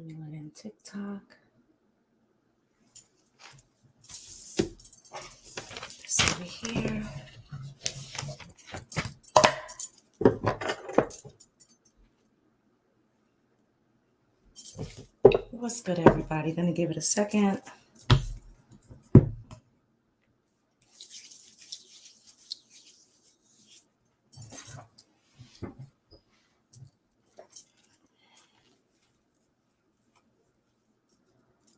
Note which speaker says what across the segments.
Speaker 1: Let me let in TikTok. This over here. What's good, everybody? Gonna give it a second.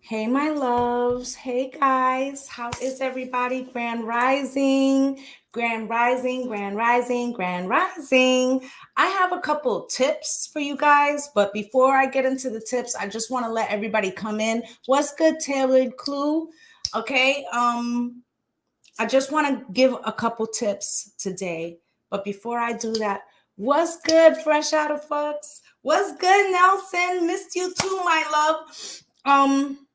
Speaker 1: Hey, my loves. Hey, guys. How is everybody? Grand Rising, Grand Rising, Grand Rising, Grand Rising. I have a couple tips for you guys, but before I get into the tips, I just want to let everybody come in. What's good, Tailored Clue? Okay. I just want to give a couple tips today, but before I do that, what's good, Fresh Out of Fucks? What's good, Nelson? Missed you too, my love.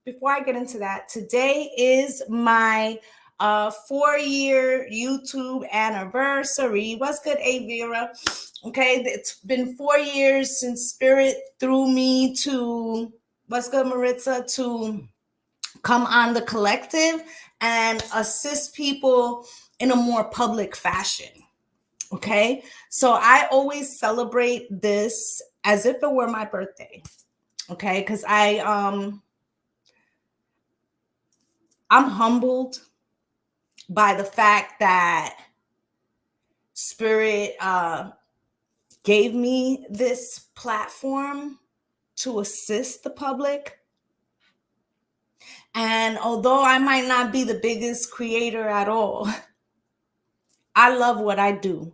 Speaker 1: Before I get into that, today is my 4-year YouTube anniversary. What's good, A Vera? Okay, it's been 4 years since Spirit threw me to, what's good, Maritza, to come on the collective and assist people in a more public fashion. Okay, so I always celebrate this as if it were my birthday. Okay, because I'm humbled by the fact that Spirit gave me this platform to assist the public. And although I might not be the biggest creator at all, I love what I do.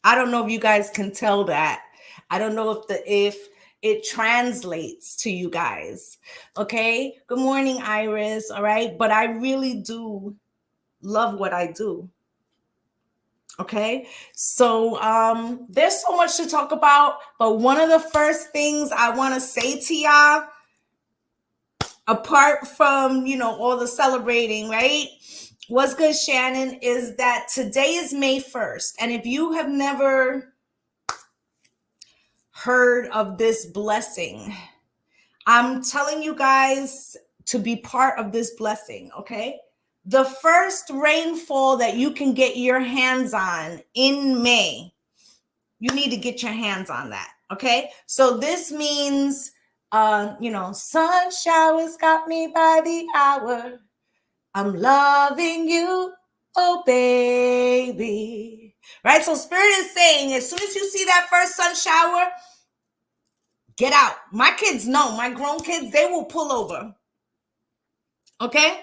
Speaker 1: I don't know if you guys can tell that. I don't know if it translates to you guys. Okay. Good morning, Iris. All right. But I really do love what I do. Okay. So there's so much to talk about. But one of the first things I want to say to y'all, apart from, all the celebrating, right? What's good, Shannon, is that today is May 1st. And if you have never heard of this blessing, I'm telling you guys to be part of this blessing, okay? The first rainfall that you can get your hands on in May, you need to get your hands on that, okay? So this means, sun showers got me by the hour. I'm loving you, oh baby. Right? So Spirit is saying, as soon as you see that first sun shower, get out. My kids know, my grown kids, they will pull over. Okay?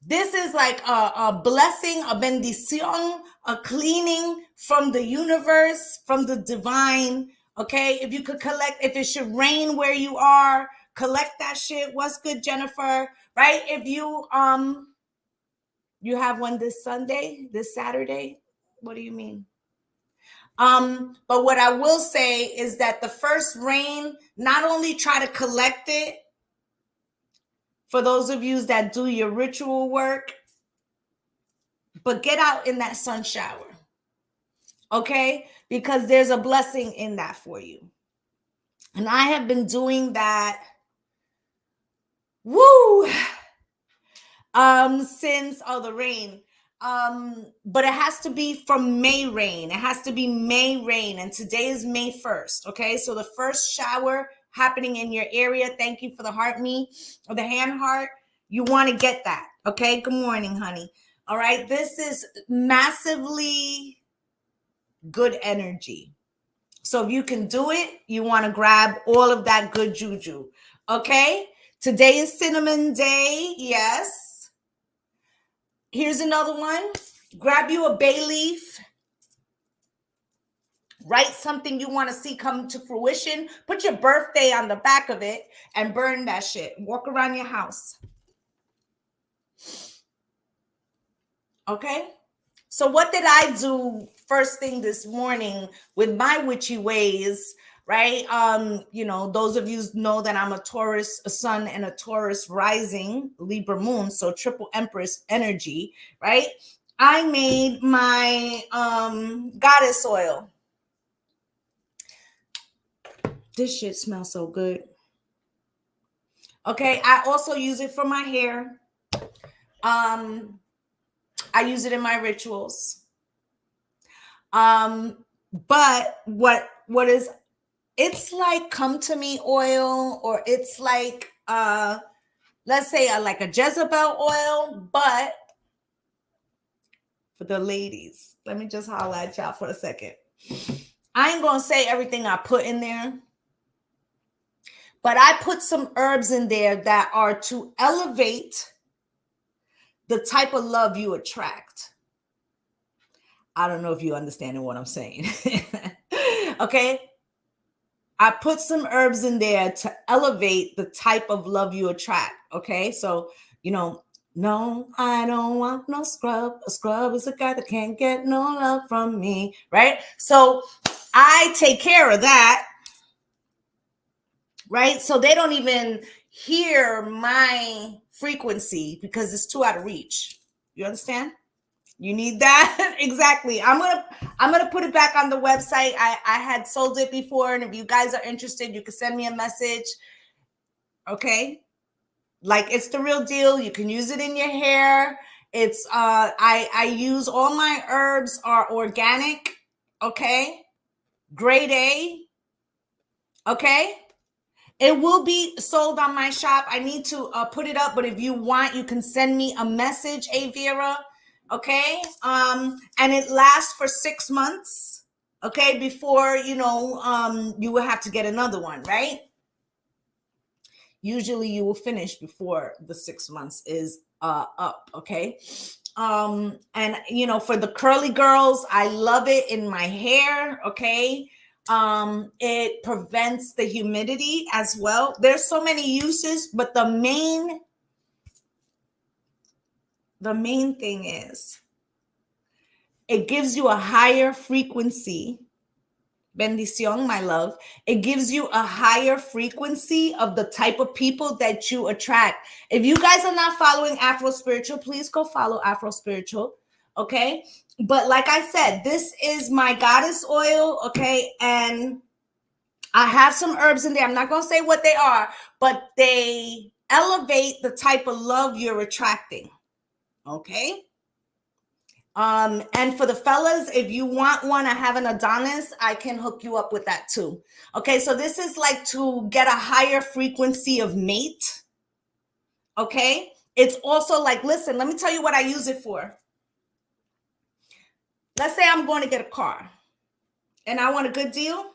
Speaker 1: This is like a blessing, a bendición, a cleaning from the universe, from the divine. Okay? If you could collect, if it should rain where you are, collect that shit. What's good, Jennifer? Right? If you have one this Sunday, this Saturday, what do you mean? But what I will say is that the first rain, not only try to collect it, for those of you that do your ritual work, but get out in that sun shower, okay? Because there's a blessing in that for you. And I have been doing that, since the rain. But it has to be from May rain. It has to be May rain. And today is May 1st. Okay. So the first shower happening in your area. Thank you for the heart me or the hand heart. You want to get that. Okay. Good morning, honey. All right. This is massively good energy. So if you can do it, you want to grab all of that good juju. Okay. Today is Cinnamon Day. Yes. Here's another one. Grab you a bay leaf. Write something you want to see come to fruition. Put your birthday on the back of it and burn that shit. Walk around your house. Okay? So what did I do first thing this morning with my witchy ways? Right? Those of you know that I'm a Taurus sun and a Taurus rising, Libra moon, so triple Empress energy, right? I made my goddess oil. This shit smells so good. Okay, I also use it for my hair. I use it in my rituals. But what is, it's like come to me oil, or it's like let's say like a Jezebel oil, but for the ladies. Let me just holler at y'all for a second. I ain't gonna say everything I put in there, but I put some herbs in there that are to elevate the type of love you attract. I don't know if you understand what I'm saying. Okay. I put some herbs in there to elevate the type of love you attract. Okay. So, no, I don't want no scrub. A scrub is a guy that can't get no love from me. Right. So I take care of that. Right. So they don't even hear my frequency because it's too out of reach. You understand? You need that. Exactly. I'm gonna put it back on the website. I had sold it before, and if you guys are interested, you can send me a message. Okay. Like, it's the real deal. You can use it in your hair. It's I use all my herbs are organic. Okay. Grade A. Okay. It will be sold on my shop. I need to put it up, but if you want, you can send me a message, Avira. Okay. And it lasts for 6 months. Okay. Before, you will have to get another one, right? Usually you will finish before the 6 months is up. Okay. And for the curly girls, I love it in my hair. Okay. It prevents the humidity as well. There's so many uses, but the main thing is it gives you a higher frequency. Bendición, my love. It gives you a higher frequency of the type of people that you attract. If you guys are not following Afro Spiritual, please go follow Afro Spiritual. Okay. But like I said, this is my goddess oil. Okay. And I have some herbs in there. I'm not going to say what they are, but they elevate the type of love you're attracting. Okay. And for the fellas, if you want one, I have an Adonis, I can hook you up with that too. Okay. So this is like to get a higher frequency of mate. Okay. It's also like, listen, let me tell you what I use it for. Let's say I'm going to get a car and I want a good deal.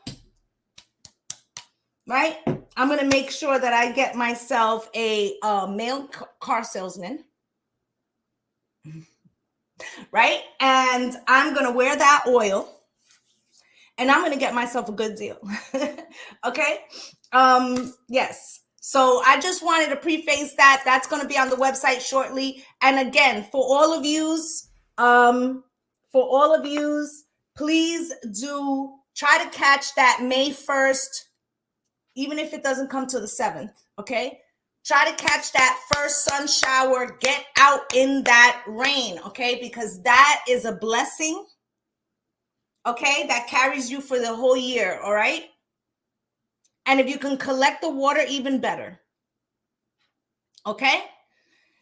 Speaker 1: Right? I'm going to make sure that I get myself a male car salesman. Right? And I'm going to wear that oil and I'm going to get myself a good deal. Okay? Yes. So I just wanted to preface that. That's going to be on the website shortly. And again, for all of yous, please do try to catch that May 1st, even if it doesn't come to the 7th. Okay. Try to catch that first sun shower. Get out in that rain. Okay. Because that is a blessing. Okay. That carries you for the whole year. All right. And if you can collect the water, even better. Okay.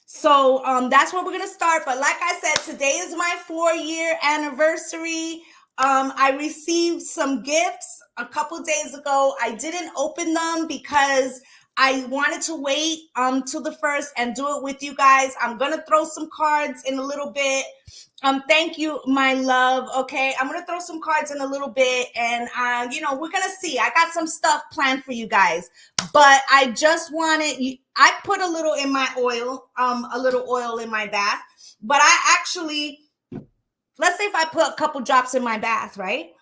Speaker 1: So that's where we're going to start. But like I said, today is my 4-year anniversary. I received some gifts a couple days ago. I didn't open them because I wanted to wait till the 1st and do it with you guys. I'm going to throw some cards in a little bit. Thank you, my love. Okay. I'm going to throw some cards in a little bit and, we're going to see. I got some stuff planned for you guys, but I just wanted, I put a little in my oil, a little oil in my bath, but I actually, let's say if I put a couple drops in my bath, right?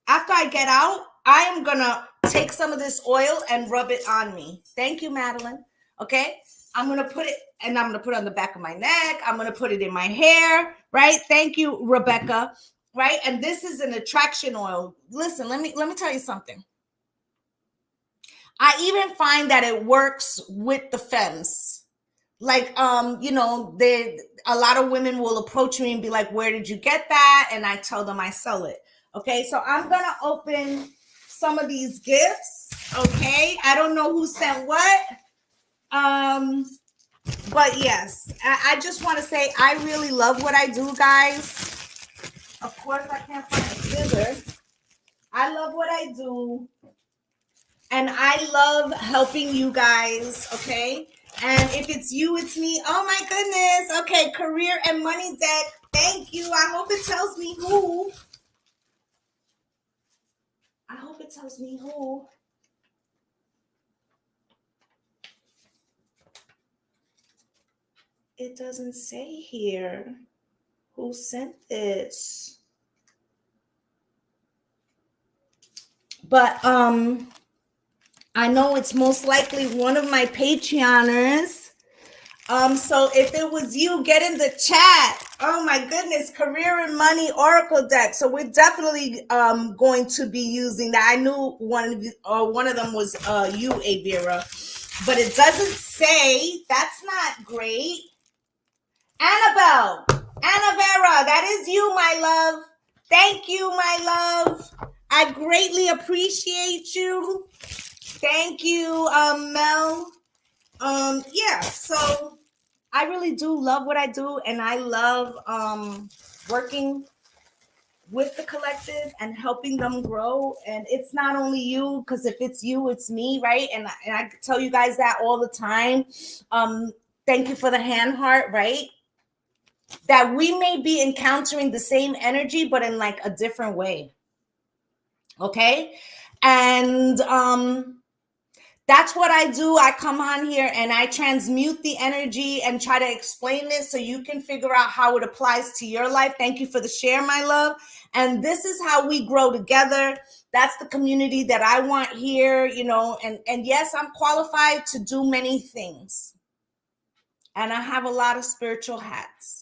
Speaker 1: After I get out, I am going to take some of this oil and rub it on me. Thank you, Madeline. Okay. I'm going to put it, and I'm going to put it on the back of my neck. I'm going to put it in my hair, right? Thank you, Rebecca, right? And this is an attraction oil. Listen, let me tell you something. I even find that it works with the femmes. Like, a lot of women will approach me and be like, where did you get that? And I tell them I sell it. Okay. So I'm going to open some of these gifts. Okay. I don't know who sent what. But yes, I just want to say I really love what I do, guys. Of course, I can't find a scissor. I love what I do. And I love helping you guys, okay? And if it's you, it's me. Oh my goodness. Okay, career and money deck. Thank you. I hope it tells me who. I hope it tells me who. It doesn't say here who sent this. But I know it's most likely one of my Patreoners. So if it was you, get in the chat. Oh my goodness, career and money oracle deck. So we're definitely going to be using that. I knew one of them was you, Avira, but it doesn't say. That's not great. Annabelle, Annavera, that is you, my love. Thank you, my love. I greatly appreciate you. Thank you, Mel. Yeah, so I really do love what I do, and I love working with the collective and helping them grow. And it's not only you, because if it's you, it's me, right? And I tell you guys that all the time. Thank you for the hand heart, right? That we may be encountering the same energy, but in like a different way. Okay. And that's what I do. I come on here and I transmute the energy and try to explain this so you can figure out how it applies to your life. Thank you for the share, my love. And this is how we grow together. That's the community that I want here, you know, and yes, I'm qualified to do many things. And I have a lot of spiritual hats.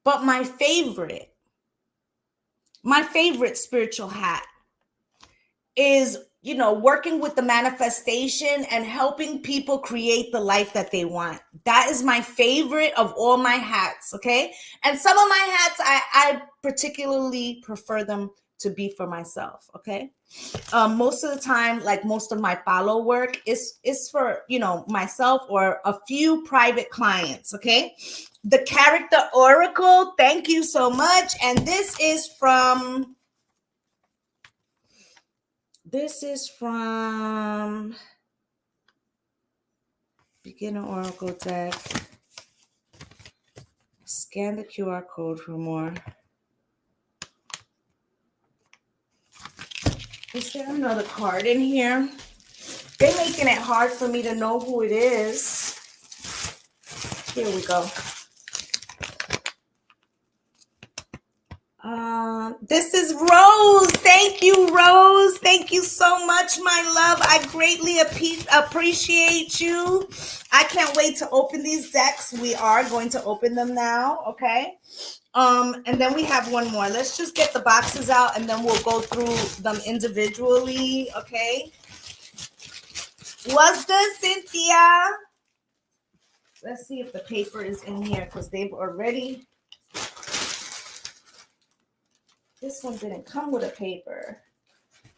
Speaker 1: But my favorite spiritual hat is, you know, working with the manifestation and helping people create the life that they want. That is my favorite of all my hats, okay? And some of my hats, I particularly prefer them to be for myself, okay? Most of the time, like most of my follow work is for, you know, myself or a few private clients, okay? The character oracle, thank you so much. And this is from Beginner Oracle deck. Scan the QR code for more. Is there another card in here? They're making it hard for me to know who it is. Here we go. This is Rose. Thank you, Rose. Thank you so much, my love. I greatly appreciate you. I can't wait to open these decks. We are going to open them now, okay? And then we have one more. Let's just get the boxes out and then we'll go through them individually, okay? What's good, Cynthia? Let's see if the paper is in here because they've already... This one didn't come with a paper.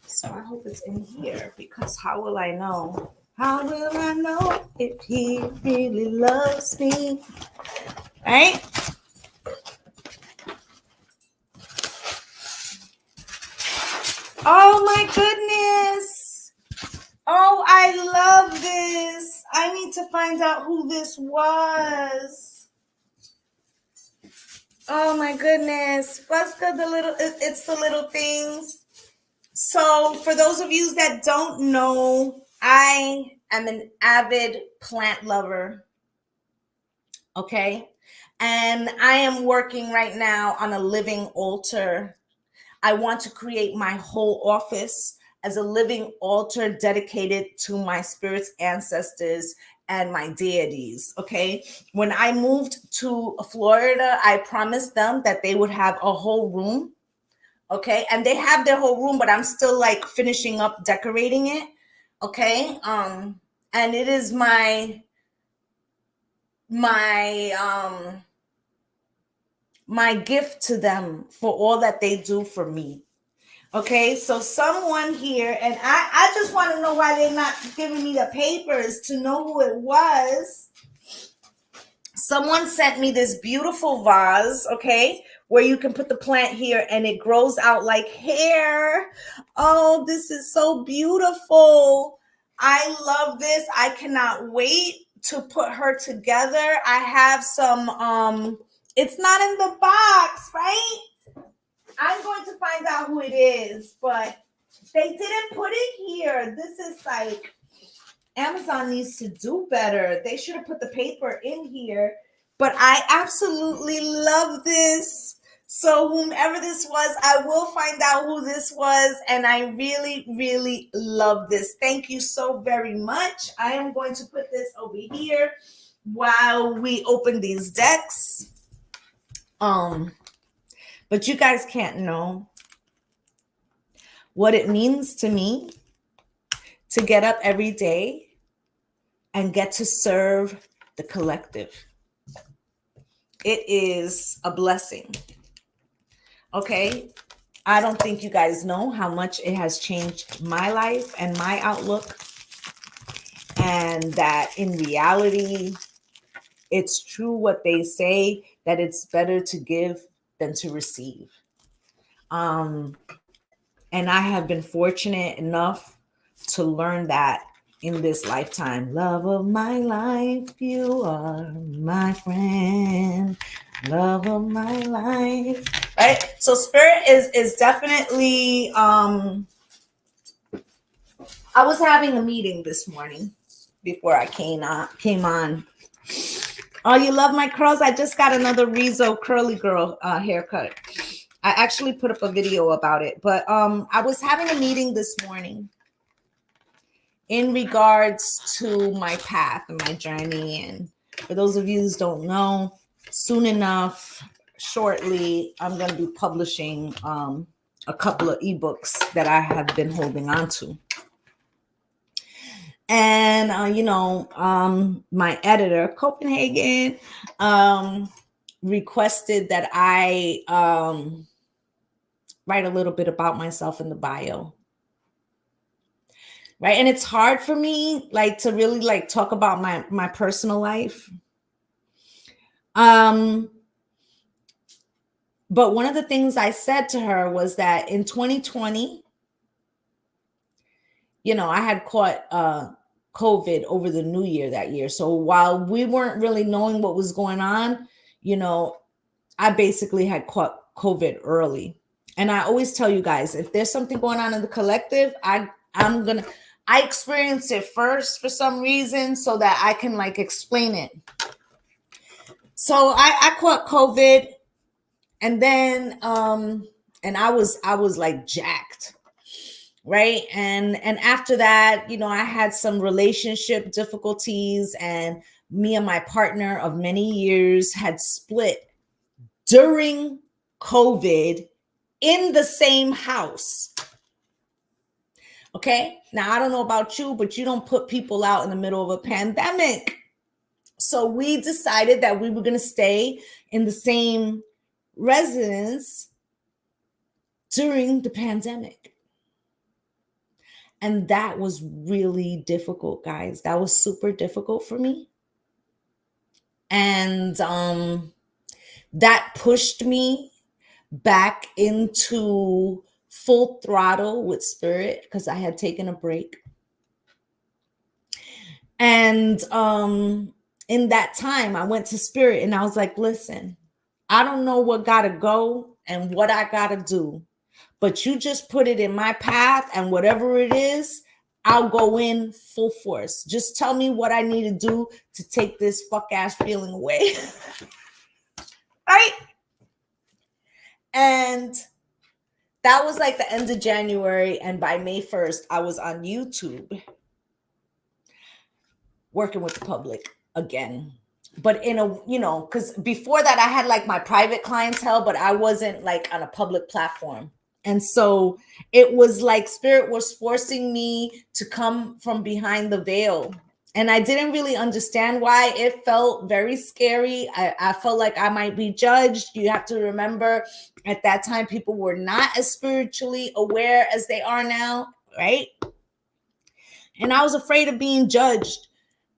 Speaker 1: So I hope it's in here because how will I know? How will I know if he really loves me? Right? Oh my goodness. Oh, I love this. I need to find out who this was. Oh my goodness. What's good? It's the little things. So for those of you that don't know, I am an avid plant lover. Okay. And I am working right now on a living altar. I want to create my whole office as a living altar dedicated to my spirits, ancestors, and my deities. Okay. When I moved to Florida, I promised them that they would have a whole room. Okay. And they have their whole room, but I'm still like finishing up decorating it. Okay. And it is my gift to them for all that they do for me. Okay, so someone here, and I just want to know why they're not giving me the papers to know who it was. Someone sent me this beautiful vase, okay, where you can put the plant here and it grows out like hair. Oh, this is so beautiful. I love this. I cannot wait to put her together. I have some, it's not in the box, right? I'm going to find out who it is, but they didn't put it here. This is like, Amazon needs to do better. They should have put the paper in here. But I absolutely love this. So whomever this was, I will find out who this was. And I really, really love this. Thank you so very much. I am going to put this over here while we open these decks. But you guys can't know what it means to me to get up every day and get to serve the collective. It is a blessing. Okay? I don't think you guys know how much it has changed my life and my outlook. And that in reality, it's true what they say, that it's better to give than to receive. And I have been fortunate enough to learn that in this lifetime. Love of my life, you are my friend. Love of my life. Right? So spirit is definitely I was having a meeting this morning before I came on. Oh, you love my curls? I just got another Rizzo curly girl haircut. I actually put up a video about it, but I was having a meeting this morning in regards to my path and my journey. And for those of you who don't know, soon enough, shortly, I'm going to be publishing a couple of ebooks that I have been holding on to. And, my editor, Copenhagen, requested that I write a little bit about myself in the bio. Right. And it's hard for me, like, to really like talk about my personal life. But one of the things I said to her was that in 2020, I had caught COVID over the new year that year. So while we weren't really knowing what was going on, I basically had caught COVID early. And I always tell you guys, if there's something going on in the collective, I experienced it first for some reason so that I can like explain it. So I caught COVID, and then and I was like jacked, right? And after that, I had some relationship difficulties, and me and my partner of many years had split during COVID in the same house. Okay. Now, I don't know about you, but you don't put people out in the middle of a pandemic. So we decided that we were going to stay in the same residence during the pandemic. And that was really difficult, guys. That was super difficult for me. And that pushed me back into full throttle with spirit because I had taken a break. And in that time, I went to spirit and I was like, listen, I don't know what gotta go and what I gotta do, but you just put it in my path, and whatever it is, I'll go in full force. Just tell me what I need to do to take this fuck ass feeling away. Right? And that was like the end of January. And by May 1st, I was on YouTube working with the public again. But in a, because before that, I had like my private clientele, but I wasn't like on a public platform. And so it was like spirit was forcing me to come from behind the veil And I didn't really understand why. It felt very scary. I felt like I might be judged. You have to remember, at that time, people were not as spiritually aware as they are now, right? And I was afraid of being judged.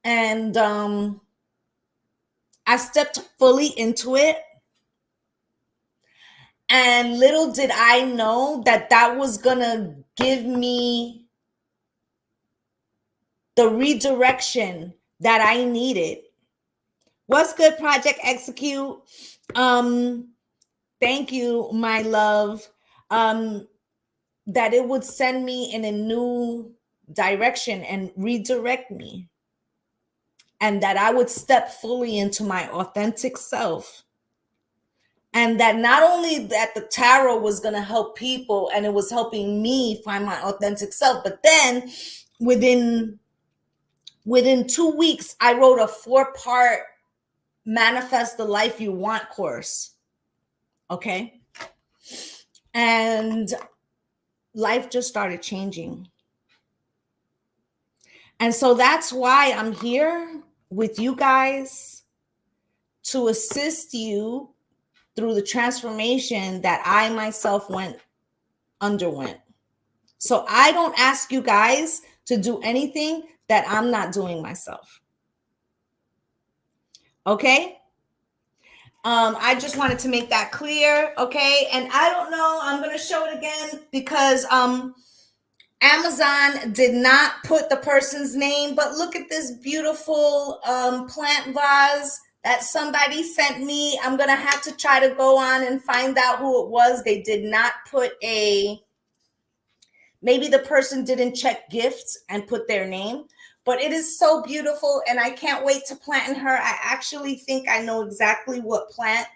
Speaker 1: And I stepped fully into it. And little did I know that that was going to give me the redirection that I needed. What's good, Project Execute? Thank you, my love. That it would send me in a new direction and redirect me. And that I would step fully into my authentic self. And that not only that the tarot was going to help people and it was helping me find my authentic self, but then within 2 weeks, I wrote a 4-part Manifest the Life You Want course. Okay. And life just started changing. And so that's why I'm here with you guys to assist you through the transformation that I myself underwent. So I don't ask you guys to do anything that I'm not doing myself. Okay? I just wanted to make that clear, okay? And I don't know, I'm going to show it again because Amazon did not put the person's name, but look at this beautiful plant vase that somebody sent me. I'm going to have to try to go on and find out who it was. They did not put maybe the person didn't check gifts and put their name, but it is so beautiful and I can't wait to plant in her. I actually think I know exactly what plant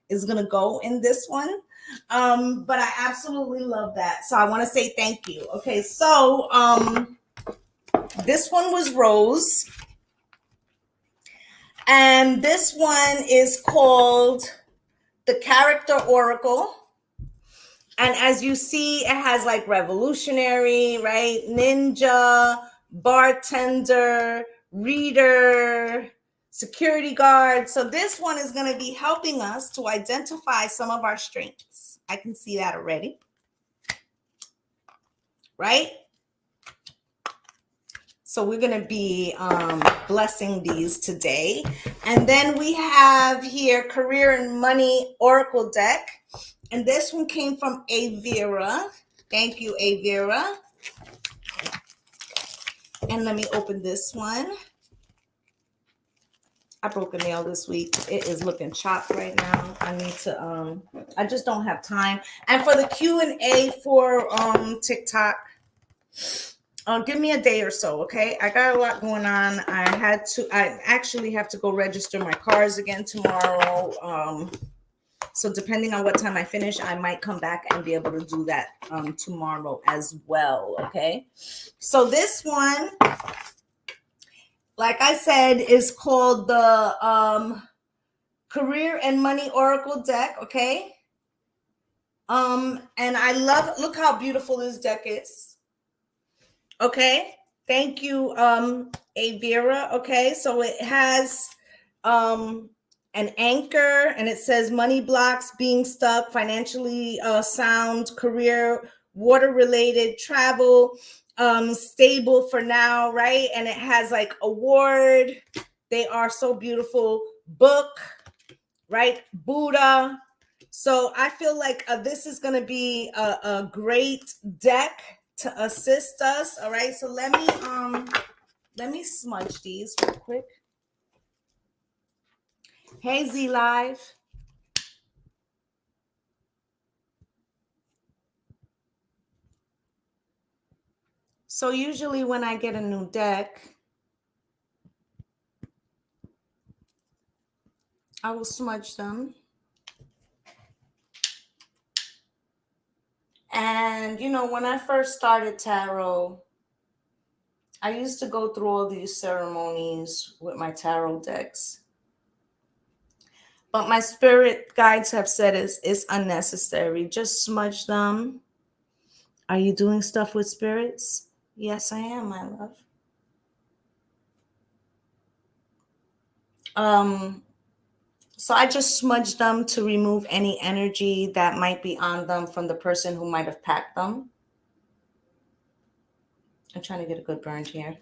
Speaker 1: is going to go in this one. But I absolutely love that. So I want to say thank you. Okay, so this one was Rose. And this one is called the Character Oracle. And as you see, it has like revolutionary, right? Ninja, bartender, reader, security guard. So this one is going to be helping us to identify some of our strengths. I can see that already. Right? So we're going to be blessing these today. And then we have here Career and Money Oracle deck. And this one came from Avira. Thank you, Avira. And let me open this one. I broke a nail this week. It is looking chopped right now. I need to, I just don't have time. And for the Q&A for TikTok, give me a day or so, okay? I got a lot going on. I actually have to go register my cars again tomorrow. So depending on what time I finish, I might come back and be able to do that tomorrow as well, okay? So this one, like I said, is called the Career and Money Oracle deck, okay? And I love, look how beautiful this deck is. Okay, thank you, Avira. Okay, so it has an anchor and it says money blocks, being stuck, financially sound, career, water related, travel, stable for now, right? And it has like award. They are so beautiful. Book, right? Buddha. So I feel like this is going to be a great deck to assist us. All right, so let me smudge these real quick. Hey, Z Live. So usually when I get a new deck, I will smudge them. And you know, when I first started tarot, I used to go through all these ceremonies with my tarot decks. But my spirit guides have said it's unnecessary. Just smudge them. Are you doing stuff with spirits? Yes, I am, my love. So I just smudged them to remove any energy that might be on them from the person who might have packed them. I'm trying to get a good burn here.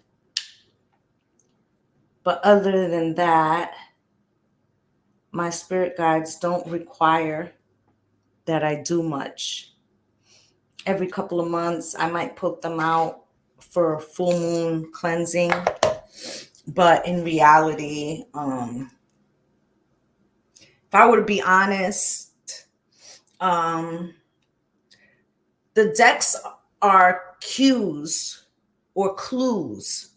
Speaker 1: But other than that, my spirit guides don't require that I do much. Every couple of months, I might put them out for full moon cleansing. But in reality, if I were to be honest, the decks are cues or clues,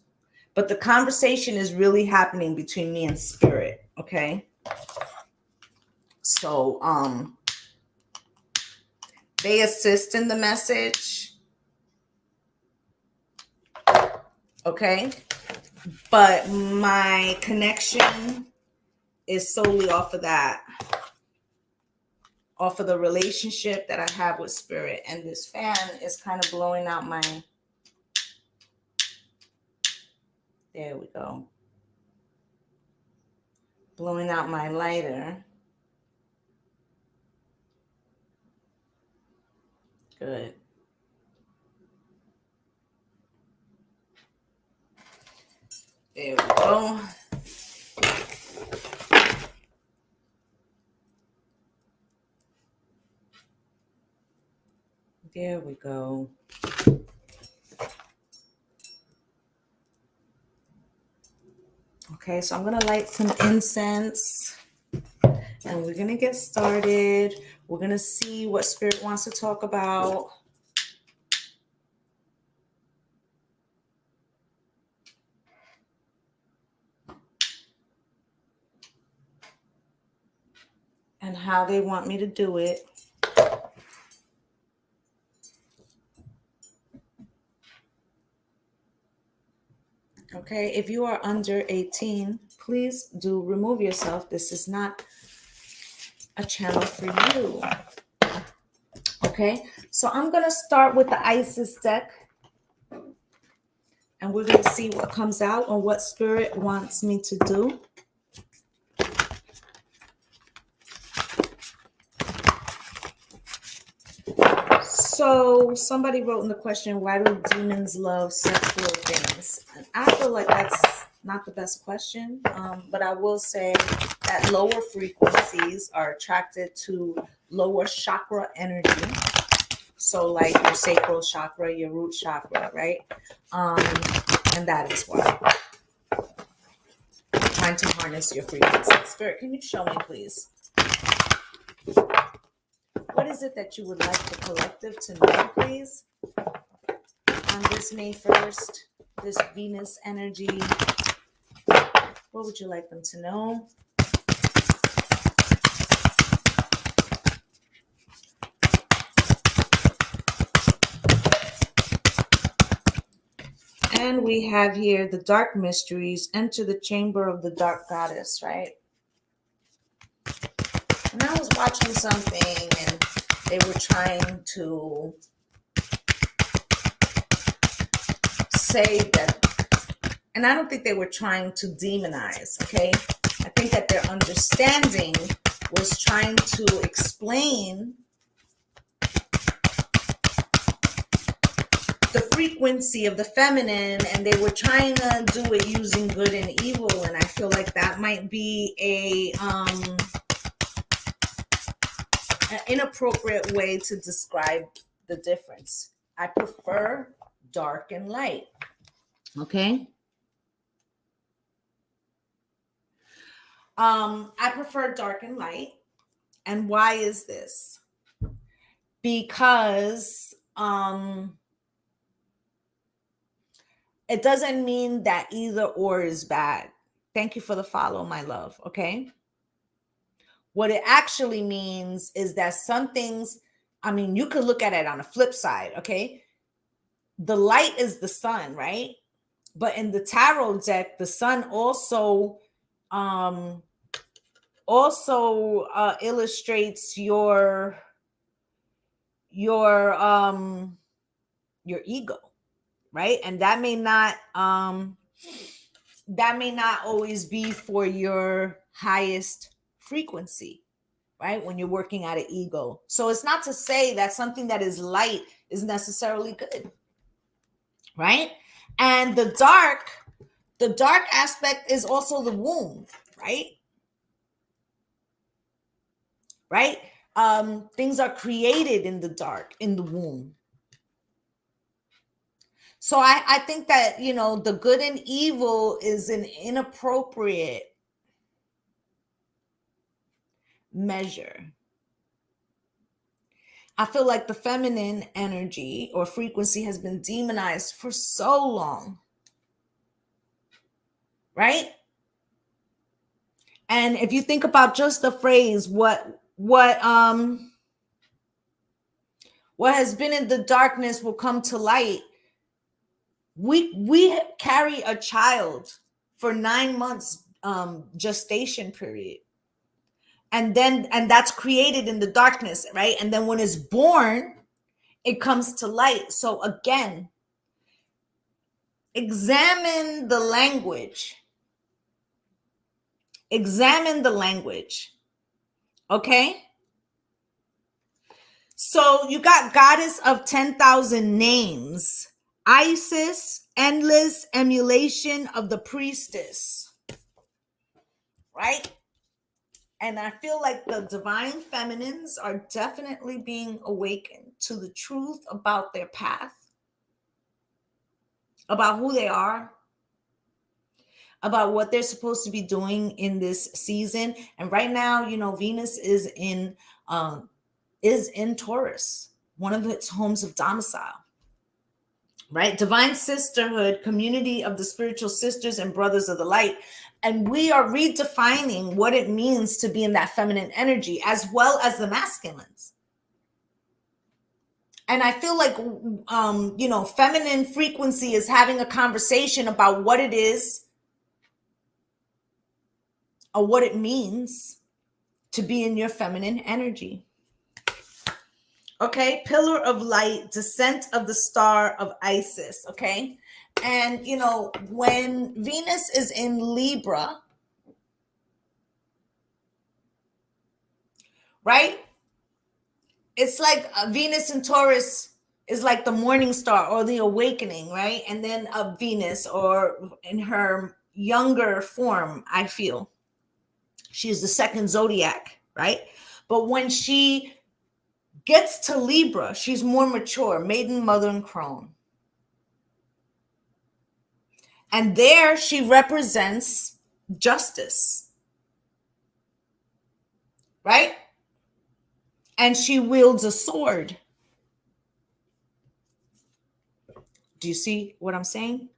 Speaker 1: but the conversation is really happening between me and spirit. Okay. So, they assist in the message. Okay. But my connection is solely off of that, off of the relationship that I have with spirit. And this fan is kind of blowing out my, there we go. Blowing out my lighter. Good. There we go. There we go. Okay, so I'm going to light some incense and we're going to get started. We're going to see what spirit wants to talk about. And how they want me to do it. Okay, if you are under 18, please do remove yourself. This is not a channel for you. Okay, so I'm going to start with the Isis deck. And we're going to see what comes out and what spirit wants me to do. So somebody wrote in the question, why do demons love sexual things? And I feel like that's not the best question, but I will say that lower frequencies are attracted to lower chakra energy. So like your sacral chakra, your root chakra, right? And that is why. Trying to harness your frequency. Spirit, can you show me, please? What is it that you would like the collective to know, please? On this May 1st, this Venus energy, what would you like them to know? And we have here the dark mysteries, enter the chamber of the dark goddess, right? And I was watching something and they were trying to say that, and I don't think they were trying to demonize, okay? I think that their understanding was trying to explain the frequency of the feminine, and they were trying to do it using good and evil, and I feel like that might be an inappropriate way to describe the difference. I prefer dark and light. Okay. I prefer dark and light. And why is this? Because it doesn't mean that either or is bad. Thank you for the follow, my love. Okay. What it actually means is that some things, I mean, you could look at it on a flip side. Okay. The light is the sun, right? But in the tarot deck, the sun also illustrates your ego, right? And that may not that may not always be for your highest frequency, right? When you're working out of ego. So it's not to say that something that is light is necessarily good, right? And the dark aspect is also the womb, right? Right? Things are created in the dark, in the womb. So I think that, the good and evil is an inappropriate measure. I feel like the feminine energy or frequency has been demonized for so long, right? And if you think about just the phrase, what has been in the darkness will come to light. We carry a child for 9 months gestation period. And that's created in the darkness, right? And then when it's born, it comes to light. So again, examine the language. Examine the language. Okay? So you got goddess of 10,000 names, Isis, endless emulation of the priestess, right? And I feel like the divine feminines are definitely being awakened to the truth about their path, about who they are, about what they're supposed to be doing in this season. And right now, Venus is in Taurus, one of its homes of domicile. Right? Divine sisterhood, community of the spiritual sisters and brothers of the light. And we are redefining what it means to be in that feminine energy as well as the masculines. And I feel like, feminine frequency is having a conversation about what it is or what it means to be in your feminine energy. Okay, pillar of light, descent of the star of Isis. Okay, and when Venus is in Libra, right, it's like Venus in Taurus is like the morning star or the awakening, right? And then Venus, or in her younger form, I feel she's the second zodiac, right? But when she gets to Libra, she's more mature, maiden, mother, and crone. And there she represents justice, right? And she wields a sword. Do you see what I'm saying?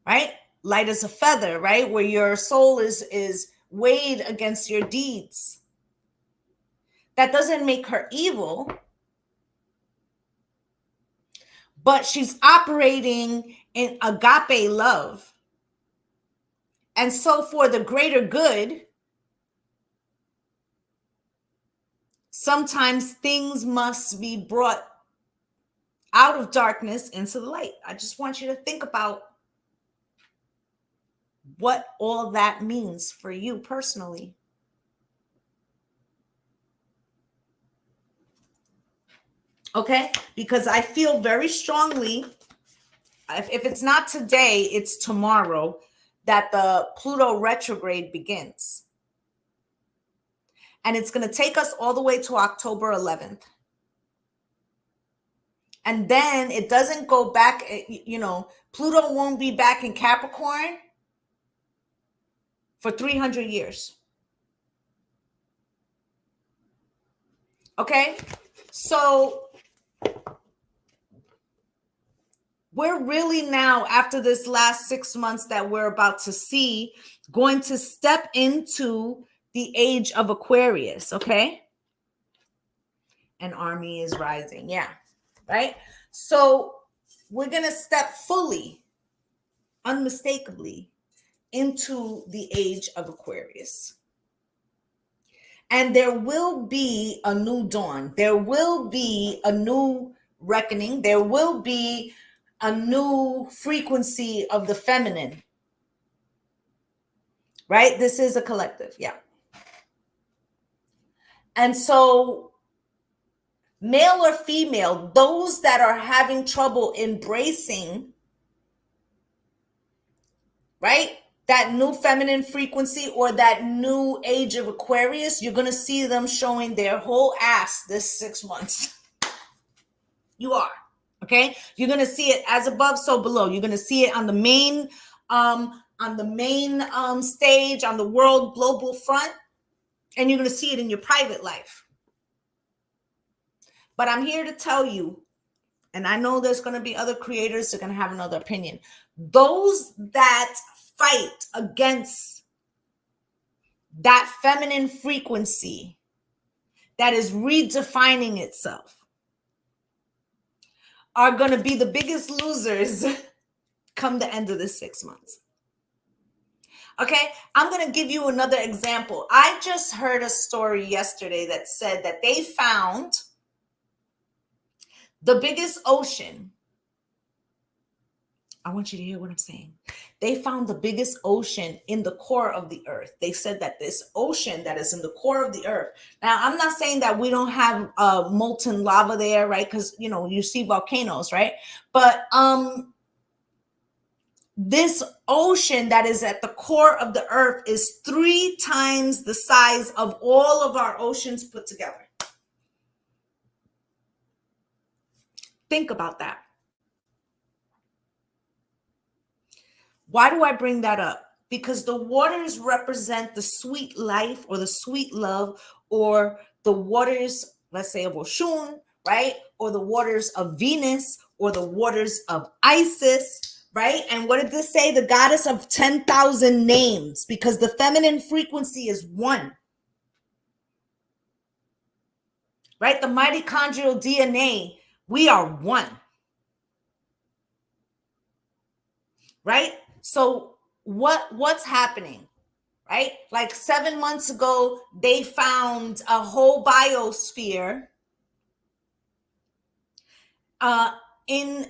Speaker 1: Right? Light as a feather, right? Where your soul is weighed against your deeds. That doesn't make her evil, but she's operating in agape love. And so for the greater good, sometimes things must be brought out of darkness into the light. I just want you to think about what all that means for you personally. Okay? Because I feel very strongly, if it's not today, it's tomorrow, that the Pluto retrograde begins. And it's going to take us all the way to October 11th. And then it doesn't go back, Pluto won't be back in Capricorn for 300 years. Okay? So we're really now, after this last 6 months that we're about to see, going to step into the age of Aquarius, okay? And army is rising, yeah, right? So we're going to step fully, unmistakably, into the age of Aquarius. And there will be a new dawn. There will be a new reckoning. There will be a new frequency of the feminine, right? This is a collective, yeah. And so male or female, those that are having trouble embracing, right, that new feminine frequency or that new age of Aquarius, you're going to see them showing their whole ass this 6 months. You are. Okay. You're going to see it as above, so below. You're going to see it on the main, stage, on the world global front, and you're going to see it in your private life. But I'm here to tell you, and I know there's going to be other creators that are going to have another opinion. Those that fight against that feminine frequency that is redefining itself are going to be the biggest losers come the end of the 6 months. Okay, I'm going to give you another example. I just heard a story yesterday that said that they found the biggest ocean. I want you to hear what I'm saying. They found the biggest ocean in the core of the earth. They said that this ocean that is in the core of the earth. Now, I'm not saying that we don't have molten lava there, right? Because, you know, you see volcanoes, right? But this ocean that is at the core of the earth is 3 times the size of all of our oceans put together. Think about that. Why do I bring that up? Because the waters represent the sweet life or the sweet love, or the waters, let's say, of Oshun, right? Or the waters of Venus, or the waters of Isis, right? And what did this say? The goddess of 10,000 names, because the feminine frequency is 1. Right? The mitochondrial DNA, we are 1. Right? So what's happening, right? Like 7 months ago, they found a whole biosphere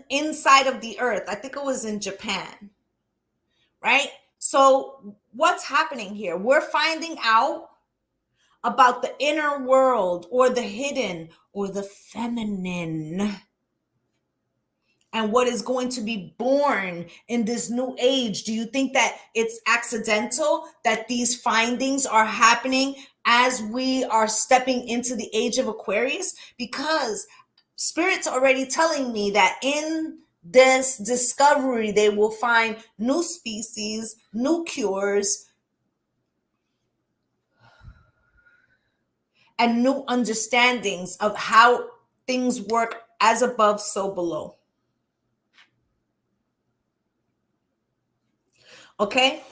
Speaker 1: inside of the earth. I think it was in Japan, right? So what's happening here? We're finding out about the inner world, or the hidden, or the feminine, and what is going to be born in this new age. Do you think that it's accidental that these findings are happening as we are stepping into the age of Aquarius? Because Spirit's already telling me that in this discovery, they will find new species, new cures, and new understandings of how things work as above, so below. Okay.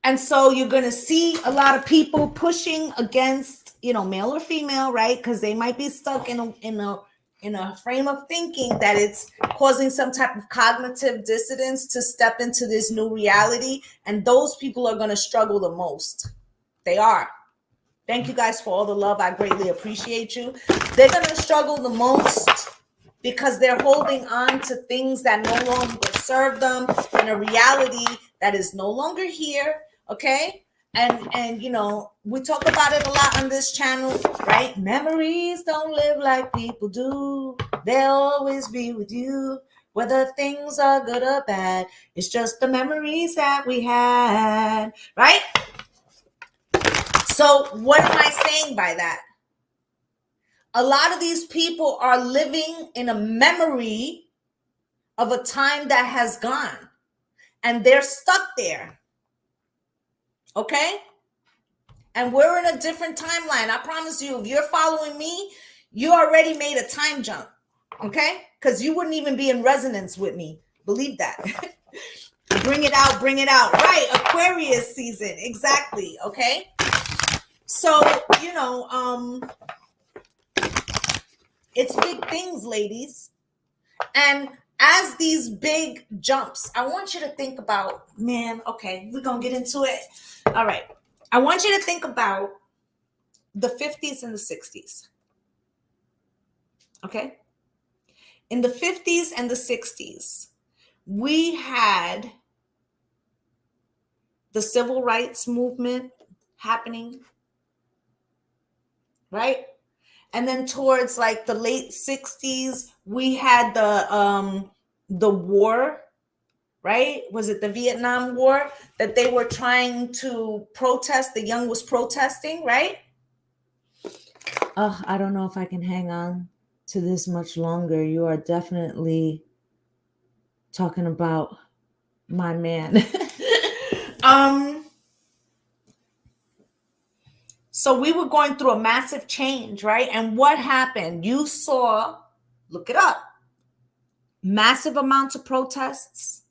Speaker 1: And so you're going to see a lot of people pushing against, you know, male or female, right? Because they might be stuck in a frame of thinking that it's causing some type of cognitive dissonance to step into this new reality. And those people are going to struggle the most. They are. Thank you guys for all the love. I greatly appreciate you. They're going to struggle the most because they're holding on to things that no longer serve them in a reality that is no longer here. Okay. And you know, we talk about it a lot on this channel, right? Memories don't live like people do. They'll always be with you, whether things are good or bad. It's just the memories that we had, right? So what am I saying by that? A lot of these people are living in a memory of a time that has gone, and they're stuck there. Okay? And we're in a different timeline. I promise you, if you're following me, you already made a time jump. Okay? Because you wouldn't even be in resonance with me. Believe that. Bring it out, bring it out. Right, Aquarius season. Exactly. Okay? So, you know, it's big things, ladies. And as these big jumps, I want you to think about, man, okay, we're going to get into it. All right. I want you to think about the 50s and the 60s. Okay. In the 50s and the 60s, we had the civil rights movement happening, right? And then towards like the late 60s, we had the war, right? Was it the Vietnam War that they were trying to protest? The young was protesting, right? I don't know if I can hang on to this much longer. You are definitely talking about my man. So we were going through a massive change, right? And what happened? You saw, look it up, massive amounts of protests,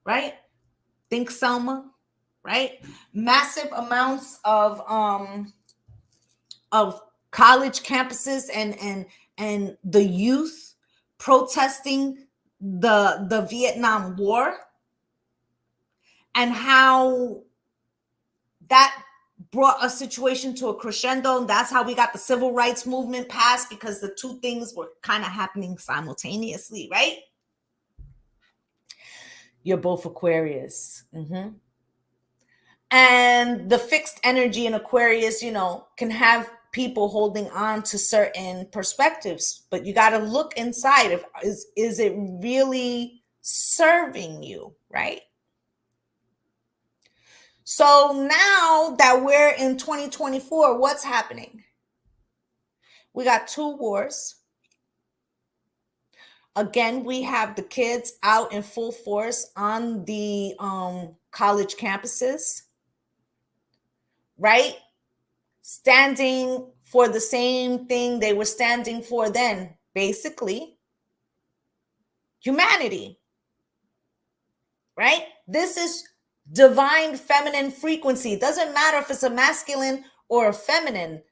Speaker 1: right? Think Selma, right? Massive amounts of college campuses and the youth protesting the Vietnam War, and how that brought a situation to a crescendo. And that's how we got the civil rights movement passed, because the two things were kind of happening simultaneously, right? You're both Aquarius. And the fixed energy in Aquarius, can have people holding on to certain perspectives, but you got to look inside. Is it really serving you, right? So now that we're in 2024, what's happening? We got two wars. Again, we have the kids out in full force on the college campuses, right? Standing for the same thing they were standing for then, basically humanity, right? This is divine feminine frequency. It doesn't matter if it's a masculine or a feminine.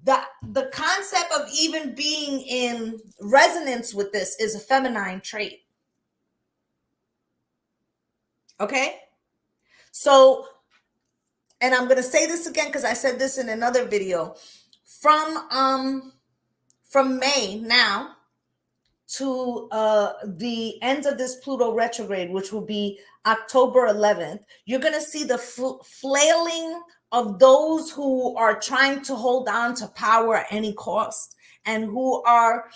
Speaker 1: The concept of even being in resonance with this is a feminine trait. Okay? So, and I'm going to say this again because I said this in another video. From May now to the end of this Pluto retrograde, which will be October 11th, you're going to see the flailing of those who are trying to hold on to power at any cost, and who are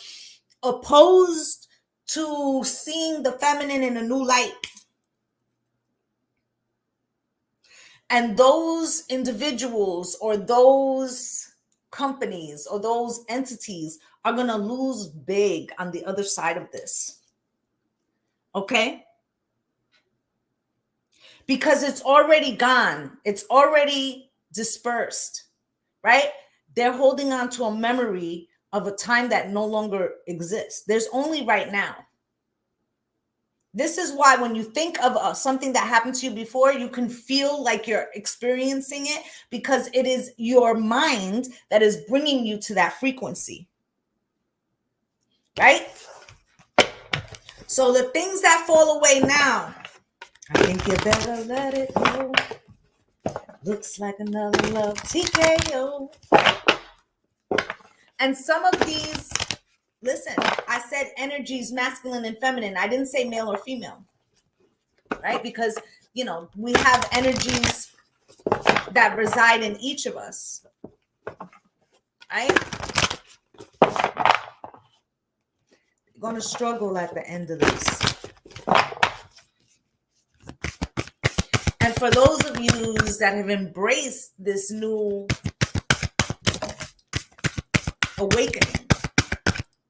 Speaker 1: opposed to seeing the feminine in a new light. And those individuals or those companies or those entities are going to lose big on the other side of this. Okay? Because it's already gone. It's already dispersed, right? They're holding on to a memory of a time that no longer exists. There's only right now. This is why when you think of something that happened to you before, you can feel like you're experiencing it, because it is your mind that is bringing you to that frequency, right? So the things that fall away now, I think you better let it go. Looks like another love TKO. And some of these, listen, I said energies masculine and feminine. I didn't say male or female, right? Because, we have energies that reside in each of us, right? You're going to struggle at the end of this. And for those of you that have embraced this new awakening,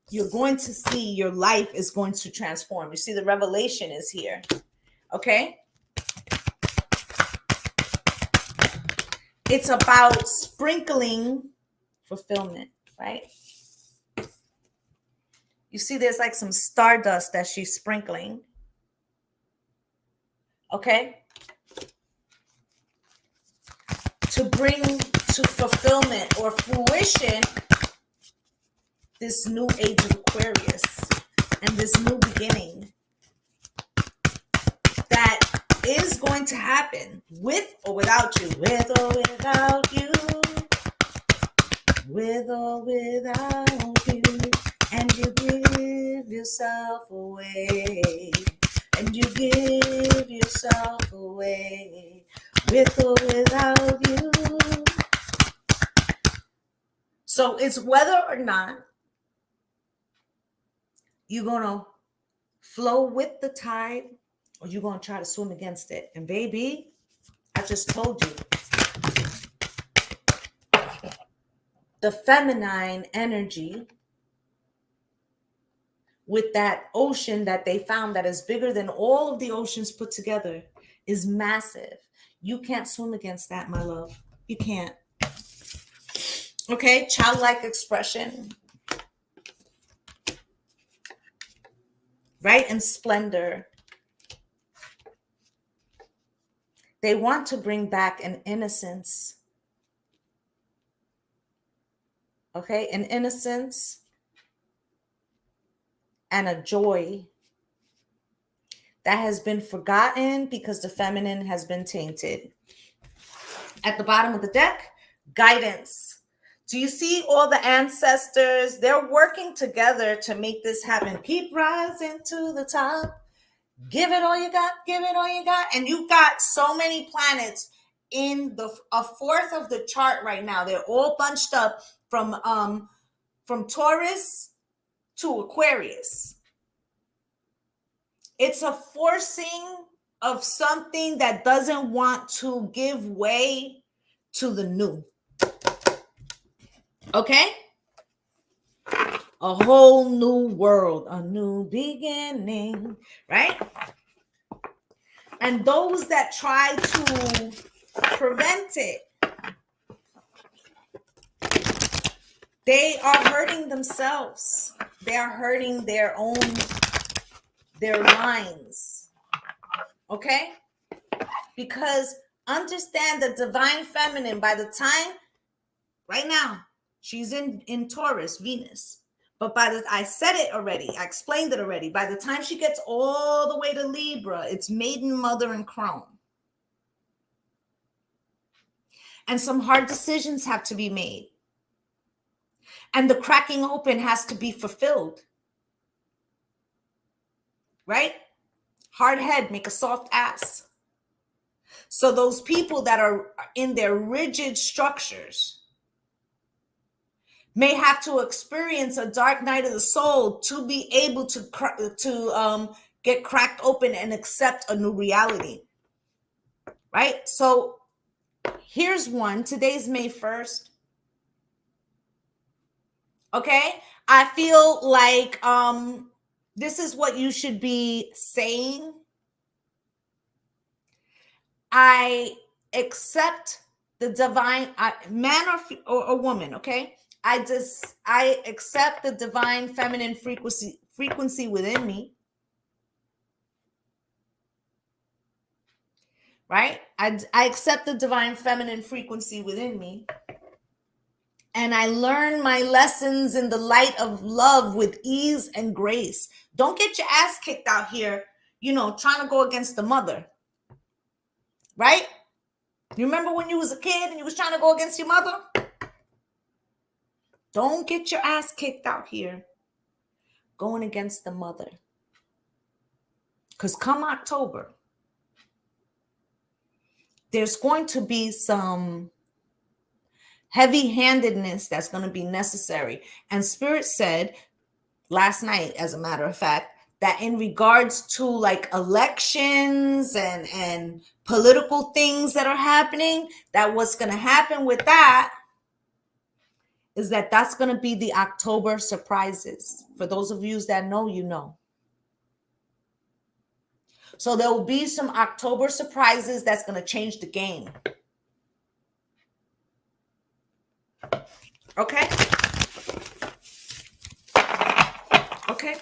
Speaker 1: you're going to see your life is going to transform. You see, the revelation is here. Okay? It's about sprinkling fulfillment, right? You see, there's like some stardust that she's sprinkling. Okay? To bring to fulfillment or fruition this new age of Aquarius and this new beginning that is going to happen with or without you, with or without you. with or without you, and you give yourself away, and you give yourself away, with or without you. So it's whether or not you're gonna flow with the tide or you're gonna try to swim against it. And baby, I just told you, the feminine energy with that ocean that they found that is bigger than all of the oceans put together is massive. You can't swim against that, my love. You can't. Okay, childlike expression, right? And splendor. They want to bring back an innocence. Okay, an innocence and a joy that has been forgotten because the feminine has been tainted. At the bottom of the deck, guidance. Do you see all the ancestors? They're working together to make this happen. Keep rising to the top. Give it all you got. Give it all you got. And you've got so many planets in a fourth of the chart right now. They're all bunched up from Taurus to Aquarius. It's a forcing of something that doesn't want to give way to the new. Okay? A whole new world, a new beginning, right? And those that try to prevent it, they are hurting themselves. They are hurting their minds. Okay? Because understand the divine feminine, by the time, right now, she's in Taurus, Venus. But I said it already. I explained it already. By the time she gets all the way to Libra, it's maiden, mother, and crone. And some hard decisions have to be made. And the cracking open has to be fulfilled. Right? Hard head, make a soft ass. So those people that are in their rigid structures may have to experience a dark night of the soul to be able to get cracked open and accept a new reality. Right? So here's one. Today's May 1st. Okay? I feel like this is what you should be saying. I accept the divine, man or woman, okay? I accept the divine feminine frequency within me. Right? I accept the divine feminine frequency within me. And I learn my lessons in the light of love with ease and grace. Don't get your ass kicked out here, trying to go against the mother. Right? You remember when you was a kid and you was trying to go against your mother? Don't get your ass kicked out here going against the mother. Because come October, there's going to be some heavy-handedness that's going to be necessary. And Spirit said last night, as a matter of fact, that in regards to like elections and political things that are happening, that what's going to happen with that is that's going to be the October surprises. For those of you that know, you know. So there will be some October surprises that's going to change the game. Okay? Okay.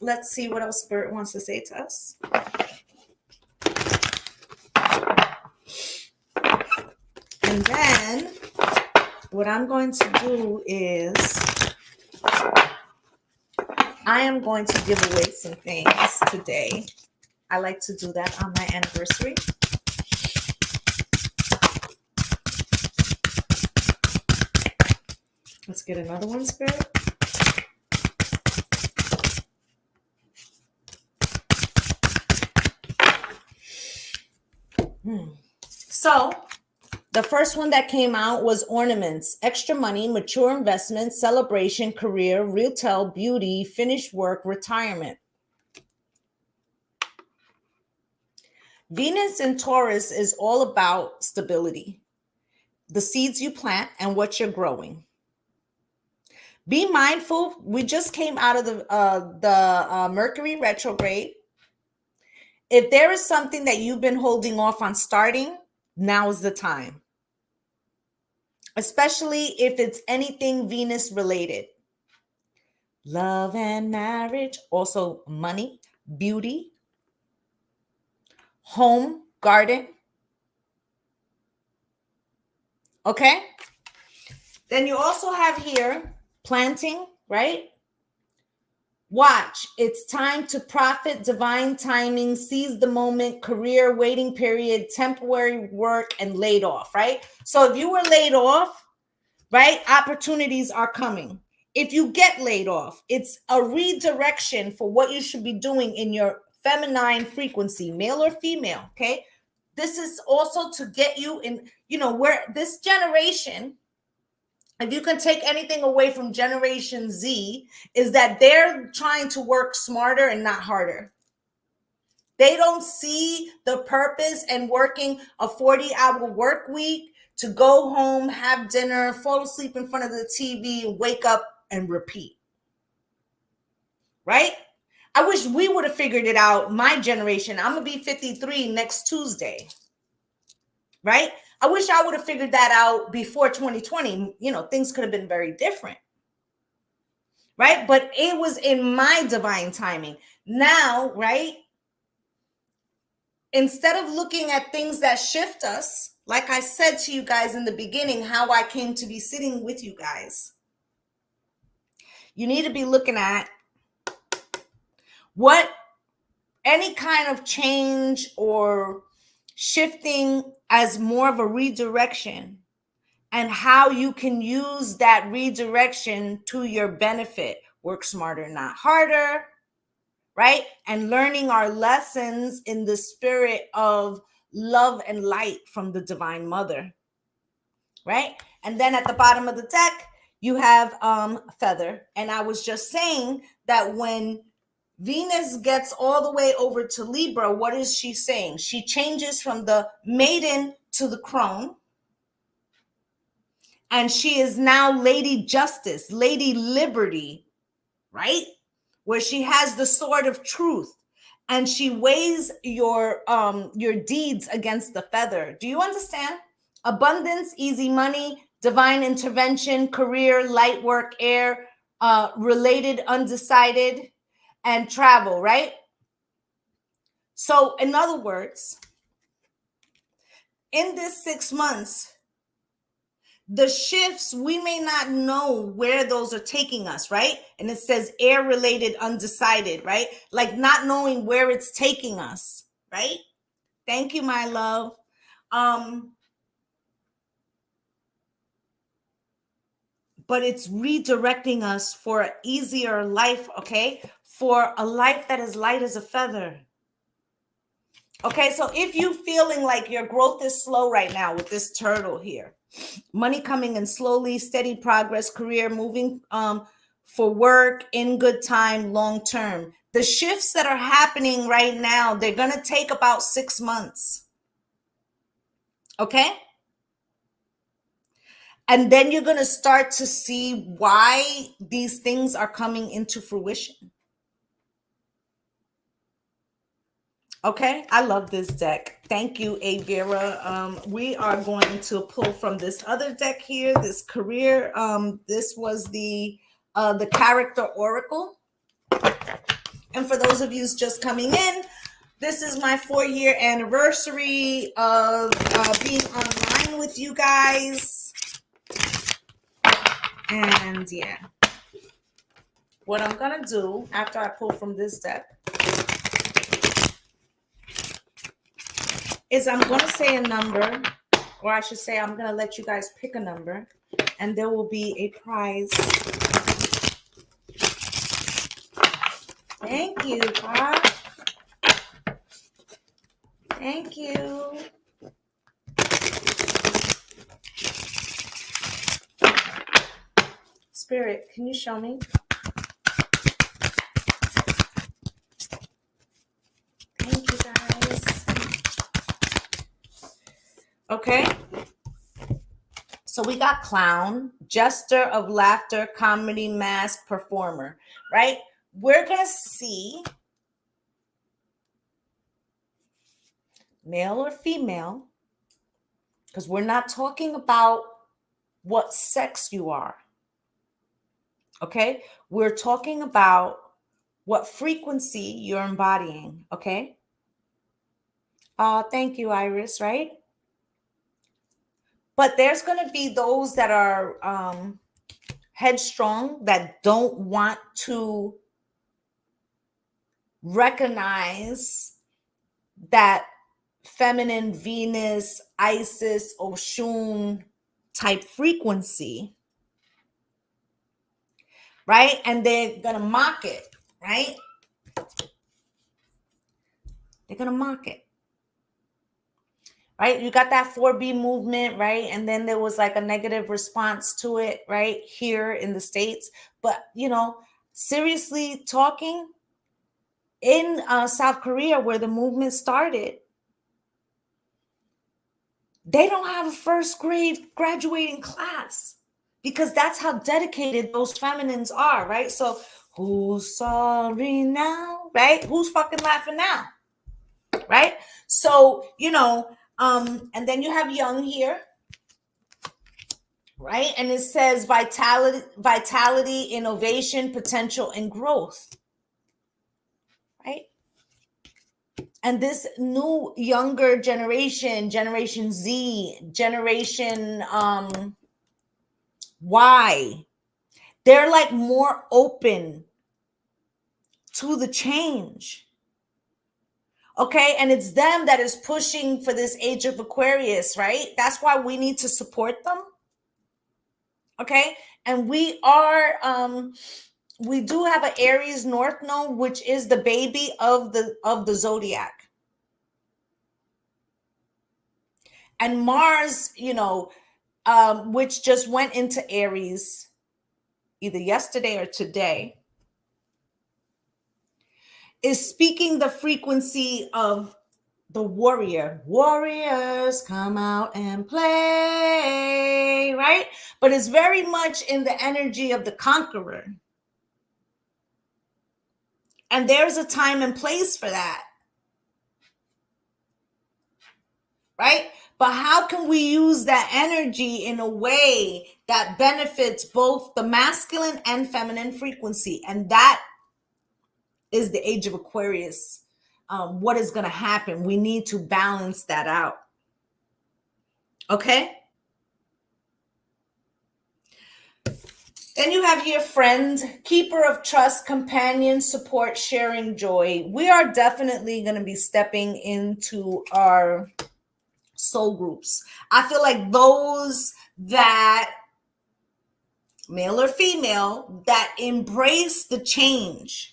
Speaker 1: Let's see what else Spirit wants to say to us. And then what I'm going to do is I am going to give away some things today. I like to do that on my anniversary. Let's get another one, Spirit. So the first one that came out was ornaments, extra money, mature investment, celebration, career, retail, beauty, finished work, retirement. Venus in Taurus is all about stability, the seeds you plant and what you're growing. Be mindful. We just came out of the Mercury retrograde. If there is something that you've been holding off on starting, now is the time. Especially if it's anything Venus related. Love and marriage, also money, beauty, home, garden. Okay? Then you also have here planting, right? Watch, it's time to profit, divine timing, seize the moment, career, waiting period, temporary work, and laid off, right? So if you were laid off, right, opportunities are coming. If you get laid off, it's a redirection for what you should be doing in your feminine frequency, male or female, okay? This is also to get you in, where this generation, if you can take anything away from Generation Z, is that they're trying to work smarter and not harder. They don't see the purpose in working a 40-hour work week to go home, have dinner, fall asleep in front of the TV, wake up and repeat. Right? I wish we would have figured it out. My generation, I'm going to be 53 next Tuesday. Right? I wish I would have figured that out before 2020. Things could have been very different. Right? But it was in my divine timing. Now, right? Instead of looking at things that shift us, like I said to you guys in the beginning, how I came to be sitting with you guys, you need to be looking at what any kind of change or shifting as more of a redirection, and how you can use that redirection to your benefit. Work smarter, not harder, right? And learning our lessons in the spirit of love and light from the Divine Mother, right? And then at the bottom of the deck, you have Feather. And I was just saying that when Venus gets all the way over to Libra, what is she saying? She changes from the maiden to the crone. And she is now Lady Justice, Lady Liberty, right? Where she has the sword of truth and she weighs your deeds against the feather. Do you understand? Abundance, easy money, divine intervention, career, light work, air, related, undecided, and travel, right? So in other words, in this 6 months, the shifts, we may not know where those are taking us, right? And it says air related, undecided, right? Like not knowing where it's taking us, right? Thank you, my love. But it's redirecting us for an easier life, okay? For a life that is light as a feather. Okay, so if you're feeling like your growth is slow right now with this turtle here, money coming in slowly, steady progress, career moving for work, in good time, long term. The shifts that are happening right now, they're going to take about 6 months. Okay? And then you're going to start to see why these things are coming into fruition. Okay, I love this deck. Thank you, Avera. We are going to pull from this other deck here, this career. This was the character oracle. And for those of you just coming in, this is my 4-year anniversary of being online with you guys. And yeah, what I'm gonna do after I pull from this deck is I'm going to say a number, or I should say I'm going to let you guys pick a number, and there will be a prize. Thank you, God. Thank you. Spirit, can you show me? Thank you, guys. Okay. So we got clown, jester of laughter, comedy, mask, performer, right? We're going to see male or female, because we're not talking about what sex you are. Okay? We're talking about what frequency you're embodying. Okay? Thank you, Iris, right? But there's going to be those that are headstrong, that don't want to recognize that feminine Venus, Isis, Oshun type frequency, right? And they're going to mock it, right? They're going to mock it, right? You got that 4B movement, right? And then there was like a negative response to it, right? Here in the States. But, you know, seriously talking, in South Korea, where the movement started, they don't have a first grade graduating class, because that's how dedicated those feminines are, right? So who's sorry now, right? Who's fucking laughing now, right? So, you know, and then you have young here, right? And it says vitality, innovation, potential, and growth, right? And this new younger generation, Generation Z, Generation Y, they're like more open to the change. Okay. And it's them that is pushing for this age of Aquarius, right? That's why we need to support them. Okay. And we do have an Aries North Node, which is the baby of the zodiac. And Mars, you know, which just went into Aries either yesterday or today, is speaking the frequency of the warrior. Warriors come out and play, right? But it's very much in the energy of the conqueror. And there's a time and place for that, right? But how can we use that energy in a way that benefits both the masculine and feminine frequency? And that is the age of Aquarius. What is going to happen? We need to balance that out. Okay? Then you have your friend, keeper of trust, companion, support, sharing joy. We are definitely going to be stepping into our soul groups. I feel like those that, male or female, that embrace the change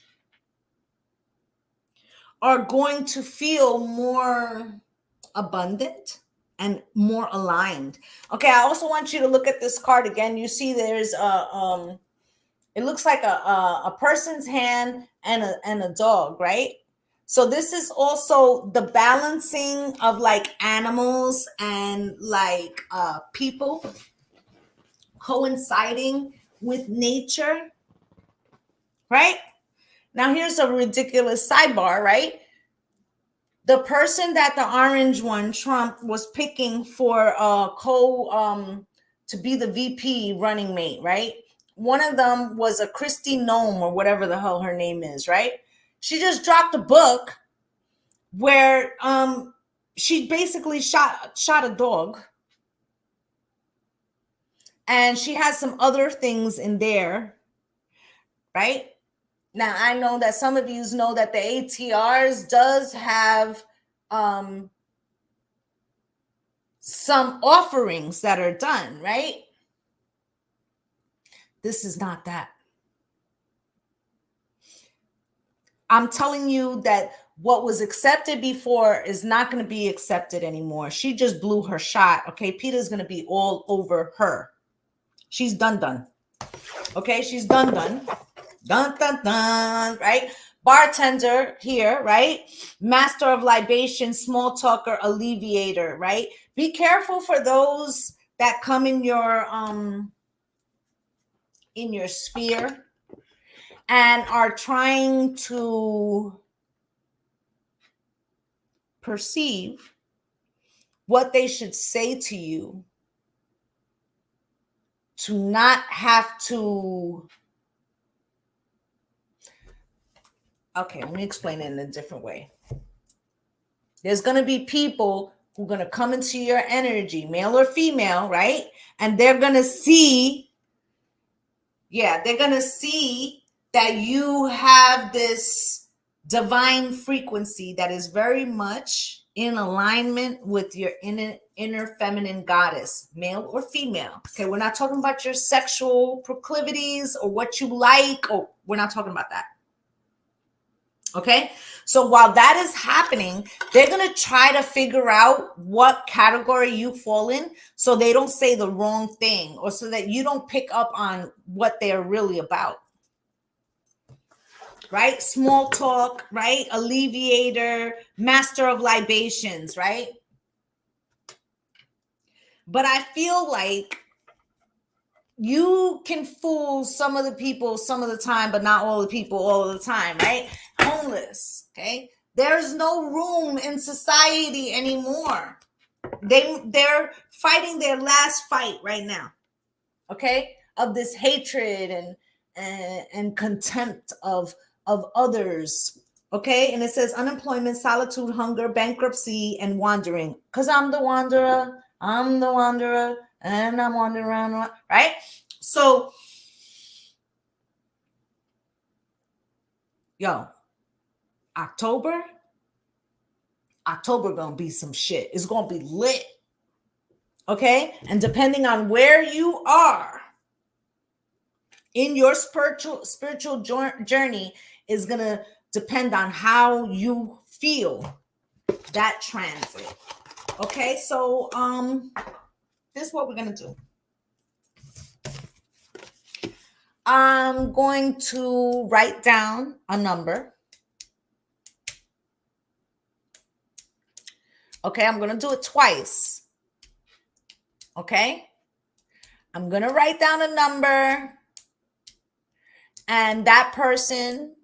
Speaker 1: are going to feel more abundant and more aligned. Okay, I also want you to look at this card again. You see there's it looks like a person's hand and a dog, right? So this is also the balancing of like animals and like people coinciding with nature, right? Now here's a ridiculous sidebar, right? The person that the orange one, Trump, was picking for to be the VP running mate, right? One of them was a Christy Nome or whatever the hell her name is, right? She just dropped a book where she basically shot a dog. And she has some other things in there, right? Now, I know that some of you know that the ATRs does have some offerings that are done, right? This is not that. I'm telling you that what was accepted before is not going to be accepted anymore. She just blew her shot. Okay. Peter's going to be all over her. She's done. Okay. She's done. Dun, right? Bartender here, right? Master of libation, small talker, alleviator, right? Be careful for those that come in your sphere and are trying to perceive what they should say to you to not have to. Okay, let me explain it in a different way. There's going to be people who are going to come into your energy, male or female, right? And they're going to see, they're going to see that you have this divine frequency that is very much in alignment with your inner feminine goddess, male or female. Okay, we're not talking about your sexual proclivities or what you like, or we're not talking about that. Okay, so while that is happening, they're going to try to figure out what category you fall in so they don't say the wrong thing, or so that you don't pick up on what they're really about. Right? Small talk, right? Alleviator, master of libations, right? But I feel like you can fool some of the people some of the time, but not all the people all of the time, right? Homeless, okay? There's no room in society anymore. They're fighting their last fight right now, okay? Of this hatred and contempt of others, okay? And it says unemployment, solitude, hunger, bankruptcy, and wandering. Because I'm the wanderer, and I'm wandering around, right? So, October gonna be some shit. It's gonna be lit, okay? And depending on where you are in your spiritual journey is gonna depend on how you feel that transit. Okay, so this is what we're gonna do. I'm going to write down a number. Okay, I'm gonna do it twice. Okay, I'm gonna write down a number, and that person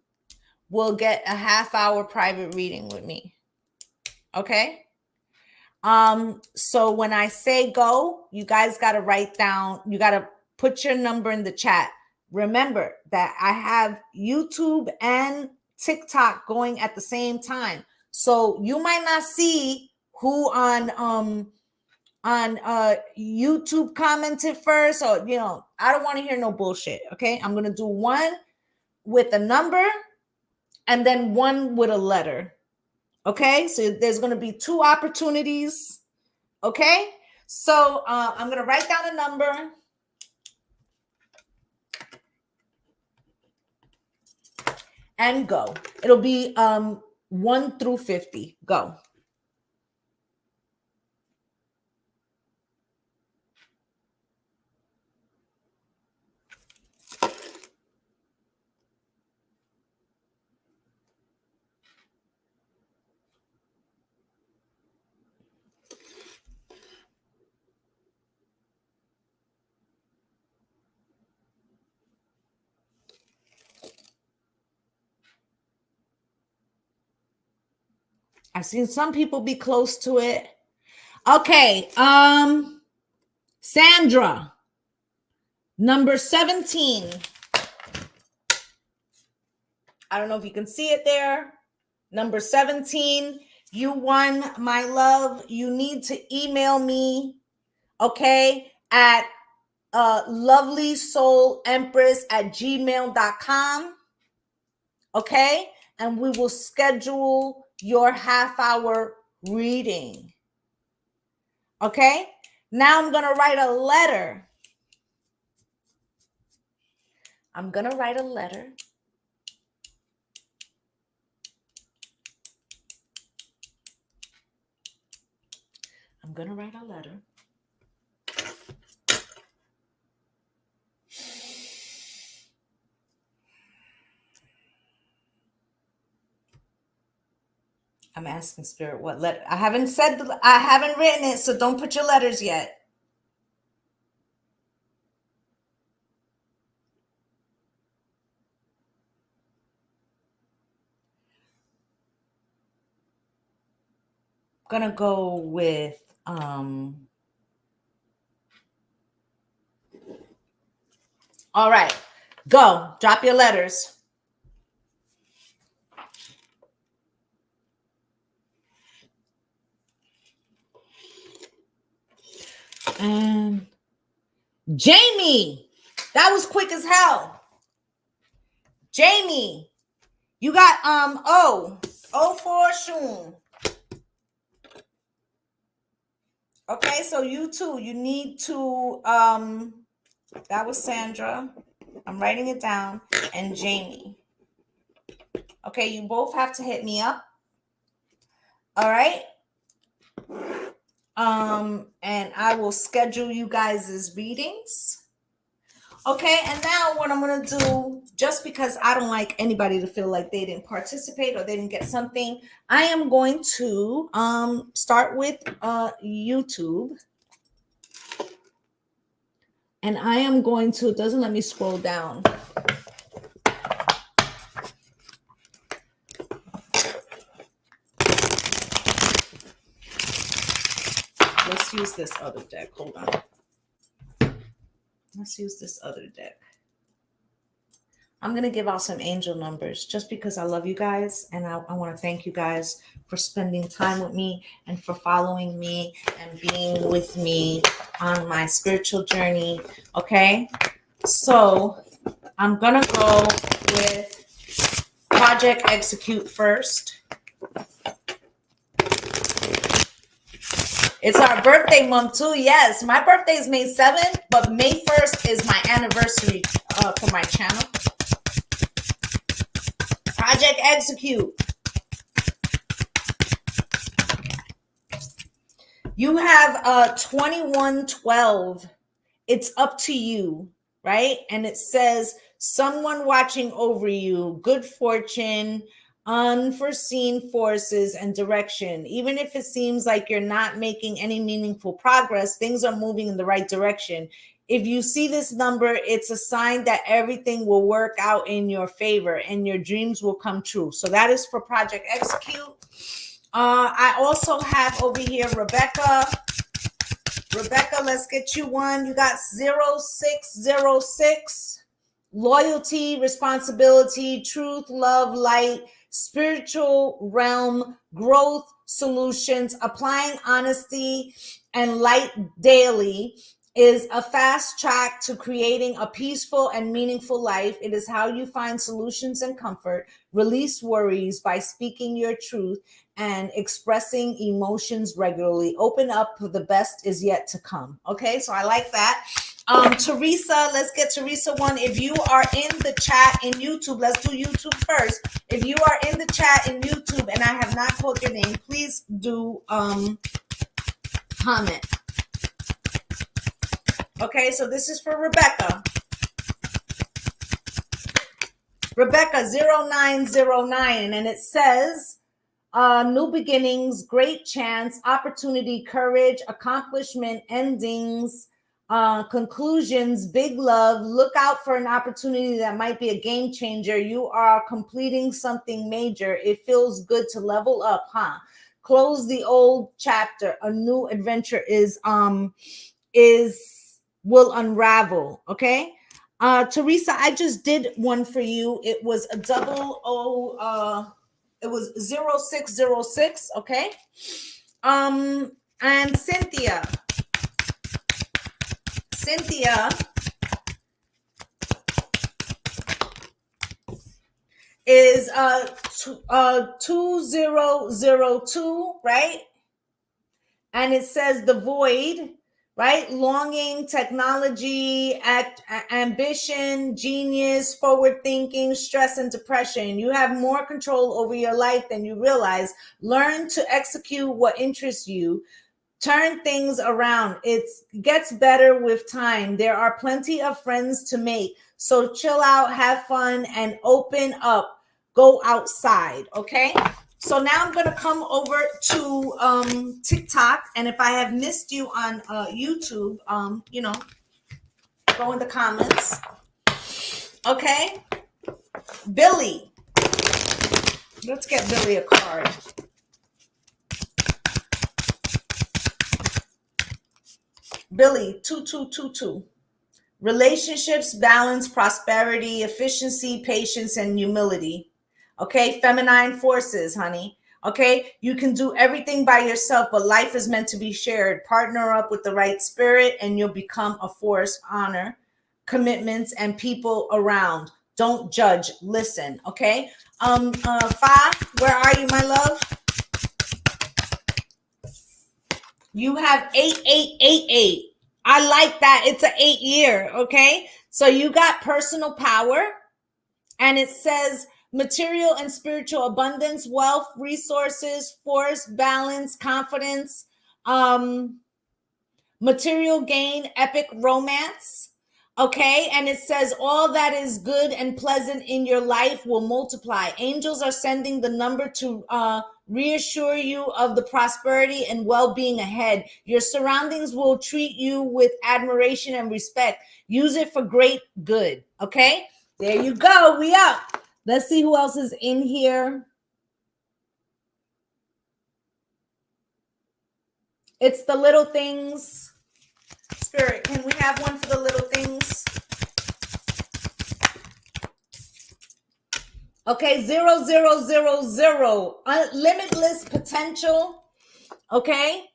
Speaker 1: will get a half-hour private reading with me. Okay. So when I say go, you guys got to write down, you got to put your number in the chat. Remember that I have YouTube and TikTok going at the same time. So you might not see who on YouTube commented first, or I don't want to hear no bullshit. Okay. I'm going to do one with a number and then one with a letter. Okay, so there's going to be two opportunities. Okay, so I'm going to write down a number. And go. It'll be 1 through 50. Go. I've seen some people be close to it. Okay, Sandra, number 17. I don't know if you can see it there. Number 17, you won, my love. You need to email me, okay, at lovelySoulEmpress@gmail.com. Okay, and we will schedule your half-hour reading. Okay, now I'm gonna write a letter I'm going to write a letter. I'm going to write a letter. I'm asking Spirit what letter. I haven't written it, so don't put your letters yet. I'm going to go with all right. Go. Drop your letters. And Jamie, that was quick as hell. Jamie, you got O for Shun. Okay, so you too. You need to that was Sandra. I'm writing it down. And Jamie. Okay, you both have to hit me up. All right. And I will schedule you guys' readings. Okay, and now what I'm going to do, just because I don't like anybody to feel like they didn't participate or they didn't get something, I am going to start with YouTube. And I am going to, it doesn't let me scroll down. Let's use this other deck. Hold on. Let's use this other deck. I'm going to give out some angel numbers just because I love you guys. And I want to thank you guys for spending time with me and for following me and being with me on my spiritual journey. Okay. So I'm going to go with Project Execute first. It's our birthday month too. Yes, my birthday is May 7th, but May 1st is my anniversary for my channel. Project Execute. You have 2112. It's up to you, right? And it says someone watching over you, good fortune, unforeseen forces and direction. Even if it seems like you're not making any meaningful progress, things are moving in the right direction. If you see this number, it's a sign that everything will work out in your favor and your dreams will come true. So that is for Project Execute. I also have over here Rebecca. Rebecca, let's get you one. You got 0606. Loyalty, responsibility, truth, love, light, spiritual realm, growth, solutions, applying honesty and light daily is a fast track to creating a peaceful and meaningful life. It is how you find solutions and comfort, release worries by speaking your truth and expressing emotions regularly. Open up, the best is yet to come. Okay, so I like that. Teresa, let's get Teresa one. If you are in the chat in YouTube, let's do YouTube first. If you are in the chat in YouTube and I have not called your name, please do comment. Okay, so this is for Rebecca. Rebecca 0909, and it says new beginnings, great chance, opportunity, courage, accomplishment, endings, conclusions, big love. Look out for an opportunity that might be a game changer. You are completing something major. It feels good to level up, huh? Close the old chapter. A new adventure will unravel. Okay. Teresa, I just did one for you. It was a it was 0606. Okay. And Cynthia is 2002, right? And it says the void, right? Longing, technology, ambition, genius, forward thinking, stress, and depression. You have more control over your life than you realize. Learn to execute what interests you. Turn things around. It gets better with time. There are plenty of friends to make. So chill out, have fun, and open up. Go outside, okay? So now I'm going to come over to TikTok. And if I have missed you on YouTube, go in the comments. Okay? Billy. Let's get Billy a card. Billy, 2222. Relationships, balance, prosperity, efficiency, patience, and humility. Okay, feminine forces, honey. Okay, you can do everything by yourself, but life is meant to be shared. Partner up with the right spirit, and you'll become a force. Honor commitments and people around. Don't judge. Listen. Okay. Fa, where are you, my love? You have 8888. I like that. It's an 8 year. Okay. So you got personal power, and it says material and spiritual abundance, wealth, resources, force, balance, confidence, material gain, epic romance. Okay. And it says all that is good and pleasant in your life will multiply. Angels are sending the number to reassure you of the prosperity and well-being ahead. Your surroundings will treat you with admiration and respect. Use it for great good. Okay. There you go. We up. Let's see who else is in here. It's the little things. Spirit, can we have one for the little things? Okay, 0000. Limitless potential. Okay,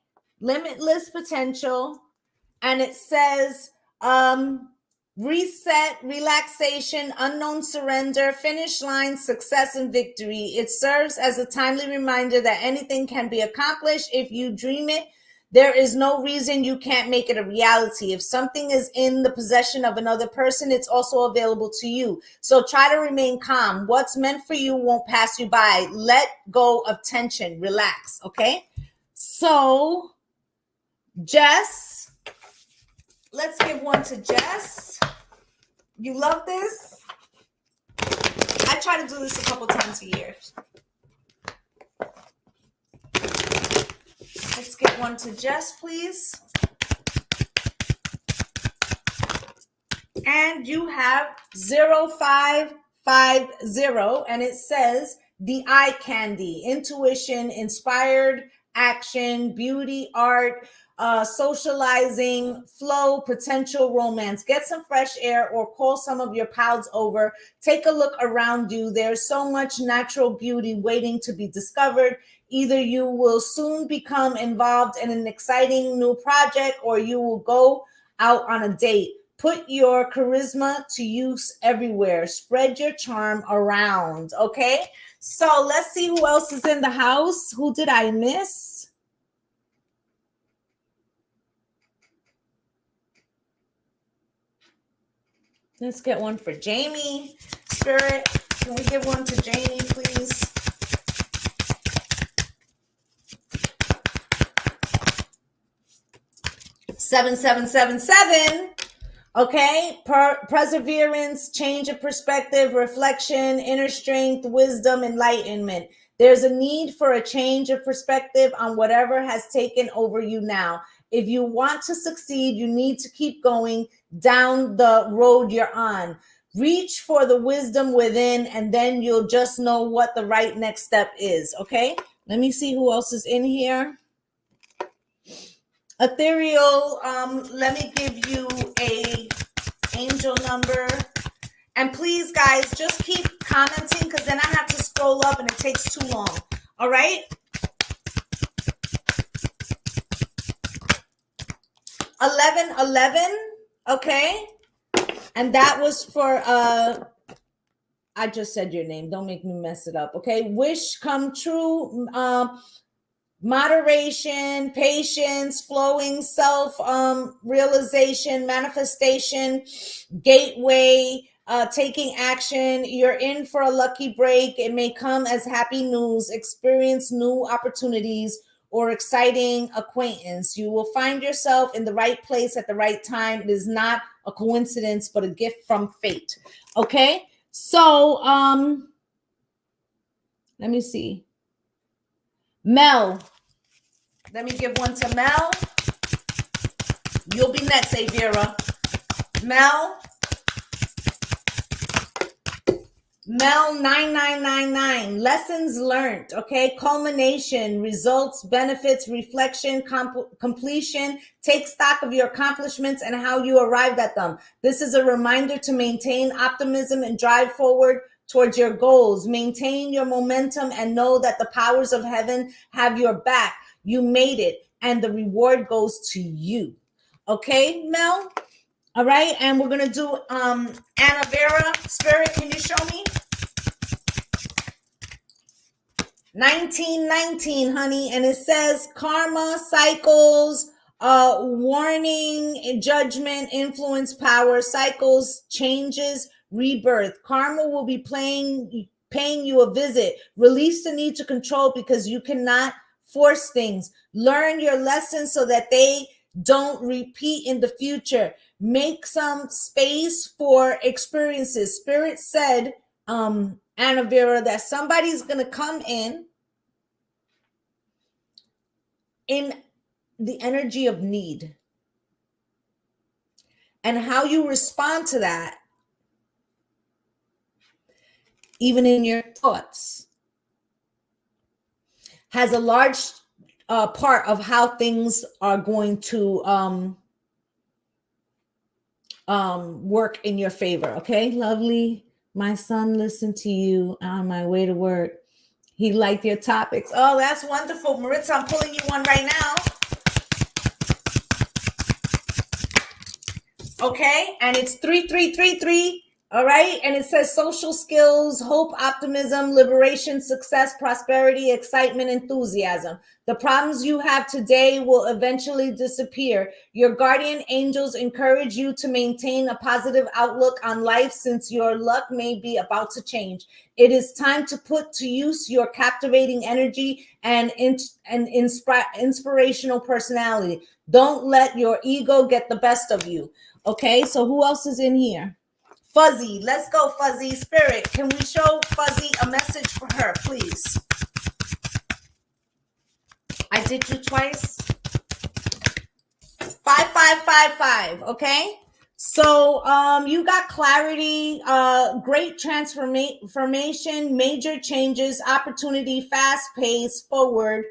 Speaker 1: limitless potential. And it says reset, relaxation, unknown surrender, finish line, success, and victory. It serves as a timely reminder that anything can be accomplished if you dream it. There is no reason you can't make it a reality. If something is in the possession of another person, it's also available to you. So try to remain calm. What's meant for you won't pass you by. Let go of tension. Relax, okay? So, Jess, let's give one to Jess. You love this? I try to do this a couple times a year. Let's get one to Jess, please. And you have 0550, and it says the eye candy, intuition, inspired action, beauty, art, socializing, flow, potential romance. Get some fresh air or call some of your pals over. Take a look around you. There's so much natural beauty waiting to be discovered. Either you will soon become involved in an exciting new project, or you will go out on a date. Put your charisma to use everywhere. Spread your charm around. Okay. So let's see who else is in the house. Who did I miss? Let's get one for Jamie. Spirit, can we give one to Jamie, please? Seven, 777. Okay, perseverance, change of perspective, reflection, inner strength, wisdom, enlightenment. There's a need for a change of perspective on whatever has taken over you now. If you want to succeed, you need to keep going down the road you're on. Reach for the wisdom within, and then you'll just know what the right next step is. Okay, let me see who else is in here. Ethereal, let me give you a angel number. And please, guys, just keep commenting, because then I have to scroll up and it takes too long. All right? 1111. Okay. And that was for I just said your name. Don't make me mess it up. Okay. Wish come true. moderation, patience, flowing, self realization, manifestation, gateway, taking action. You're in for a lucky break. It may come as happy news, experience new opportunities, or exciting acquaintance. You will find yourself in the right place at the right time. It is not a coincidence, but a gift from fate. Okay, so let me see. Mel, let me give one to Mel. You'll be next, Avira. Mel 9999. Lessons learned. Okay. Culmination, results, benefits, reflection, completion. Take stock of your accomplishments and how you arrived at them. This is a reminder to maintain optimism and drive forward towards your goals. Maintain your momentum and know that the powers of heaven have your back. You made it, and the reward goes to you. Okay, Mel? All right, and we're going to do Anna Vera. Spirit, can you show me? 1919, honey, and it says karma, cycles, warning, judgment, influence, power, cycles, changes, rebirth. Karma will be paying you a visit. Release the need to control because you cannot force things. Learn your lessons so that they don't repeat in the future. Make some space for experiences. Spirit said, Anna Vera, that somebody's going to come in the energy of need. And how you respond to that, even in your thoughts, has a large part of how things are going to work in your favor. Okay, Lovelee, my son listened to you on my way to work. He liked your topics. Oh, that's wonderful. Maritza, I'm pulling you one right now. Okay, and it's 3333. All right, and it says social skills, hope, optimism, liberation, success, prosperity, excitement, enthusiasm. The problems you have today will eventually disappear. Your guardian angels encourage you to maintain a positive outlook on life since your luck may be about to change. It is time to put to use your captivating energy and inspirational personality. Don't let your ego get the best of you. Okay, so who else is in here? Fuzzy, let's go, Fuzzy. Spirit, can we show Fuzzy a message for her, please? I did you twice. 5555, okay? So you got clarity, great transformation, major changes, opportunity, fast pace, forward,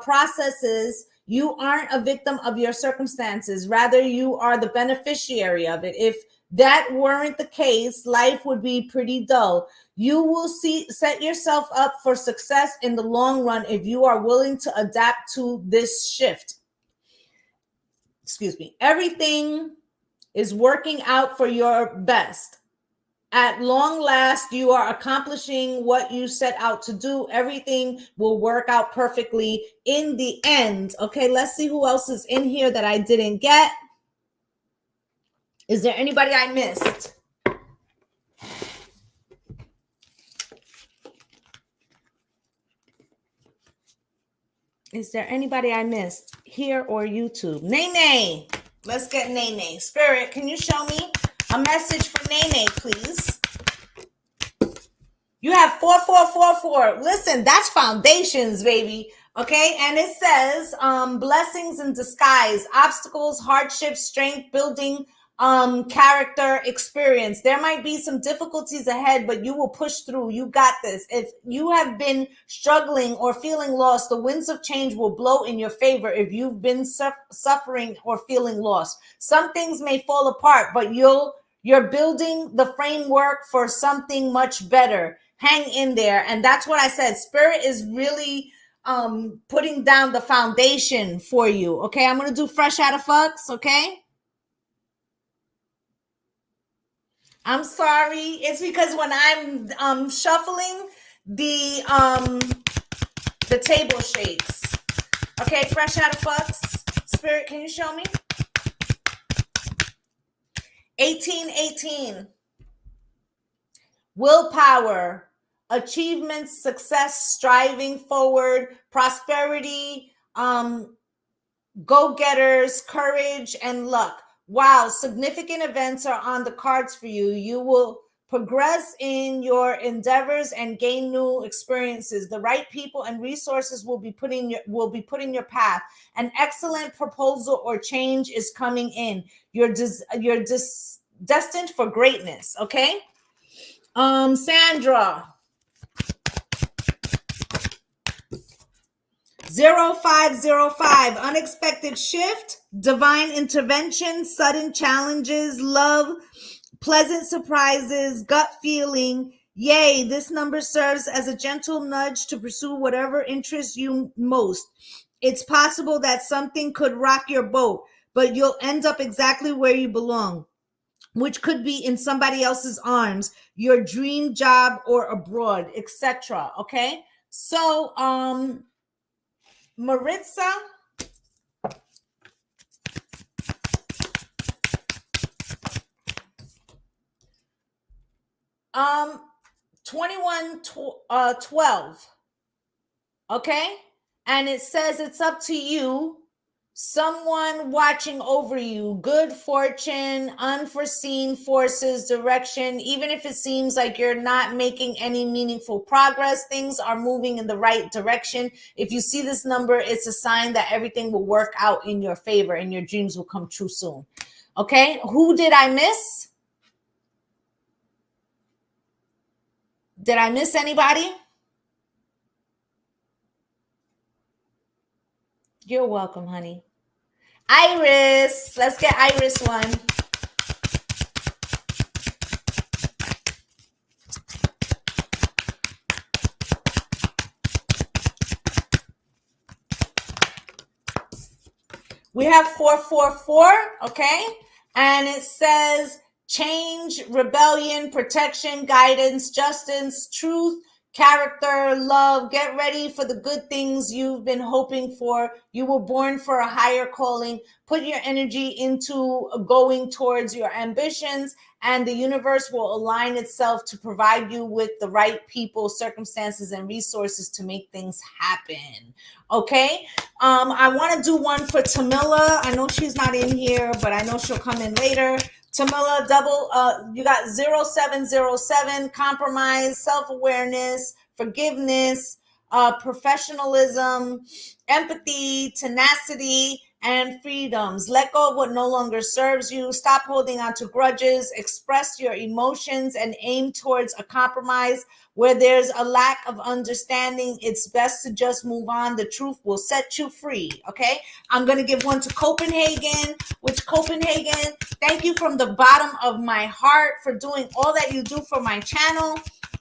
Speaker 1: processes. You aren't a victim of your circumstances. Rather, you are the beneficiary of it. If that weren't the case, life would be pretty dull. You will set yourself up for success in the long run if you are willing to adapt to this shift. Excuse me. Everything is working out for your best. At long last, you are accomplishing what you set out to do. Everything will work out perfectly in the end. Okay, let's see who else is in here that I didn't get. Is there anybody I missed? Is there anybody I missed here or YouTube? Nene. Let's get Nene. Spirit, can you show me a message for Nene, please? You have 4444. Listen, that's foundations, baby. Okay, and it says blessings in disguise, obstacles, hardships, strength, building character, experience. There might be some difficulties ahead, but you will push through. You got this. If you have been struggling or feeling lost, the winds of change will blow in your favor. If you've been suffering or feeling lost, some things may fall apart, but you're building the framework for something much better. Hang in there. And that's what I said. Spirit is really putting down the foundation for you. Okay, I'm going to do fresh out of fucks. Okay, I'm sorry. It's because when I'm shuffling, the table shakes. Okay, fresh out of flux. Spirit, can you show me? 1818. Willpower, achievements, success, striving forward, prosperity, go-getters, courage, and luck. Wow, significant events are on the cards for you. You will progress in your endeavors and gain new experiences. The right people and resources will be put in your path. An excellent proposal or change is coming in. You're destined for greatness. Okay. Sandra. 0505, unexpected shift, divine intervention, sudden challenges, love, pleasant surprises, gut feeling. Yay, this number serves as a gentle nudge to pursue whatever interests you most. It's possible that something could rock your boat, but you'll end up exactly where you belong, which could be in somebody else's arms, your dream job, or abroad, etc. Okay? So, Maritza, 2112. Okay, and it says it's up to you. Someone watching over you, good fortune, unforeseen forces, direction. Even if it seems like you're not making any meaningful progress, things are moving in the right direction. If you see this number, it's a sign that everything will work out in your favor and your dreams will come true soon. Okay, who did I miss? Did I miss anybody? You're welcome, honey. Iris. Let's get Iris one. We have 444, okay? And it says change, rebellion, protection, guidance, justice, truth, character, love. Get ready for the good things you've been hoping for. You were born for a higher calling. Put your energy into going towards your ambitions, and the universe will align itself to provide you with the right people, circumstances, and resources to make things happen. Okay. I want to do one for Tamila. I know she's not in here, but I know she'll come in later. Tamila, you got 0707, compromise, self-awareness, forgiveness, professionalism, empathy, tenacity, and freedoms. Let go of what no longer serves you. Stop holding on to grudges. Express your emotions and aim towards a compromise. Where there's a lack of understanding, it's best to just move on. The truth will set you free. Okay. I'm going to give one to Copenhagen, which Copenhagen, thank you from the bottom of my heart for doing all that you do for my channel.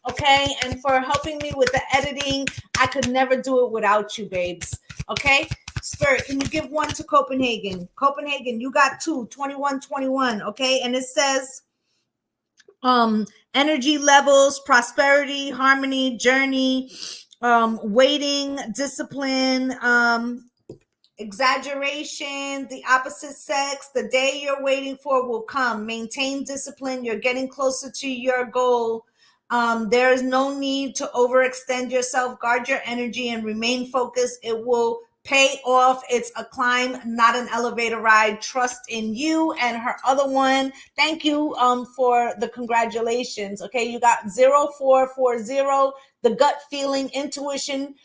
Speaker 1: Okay. And for helping me with the editing. I could never do it without you, babes. Okay. Spirit, can you give one to Copenhagen? Copenhagen, you got 2121. Okay. And it says, energy levels, prosperity, harmony, journey, waiting, discipline, exaggeration, the opposite sex. The day you're waiting for will come. Maintain discipline. You're getting closer to your goal. There is no need to overextend yourself. Guard your energy and remain focused. It will pay off. It's a climb, not an elevator ride. Trust in you. And her other one, thank you for the congratulations. Okay, you got 0440, the gut feeling, intuition,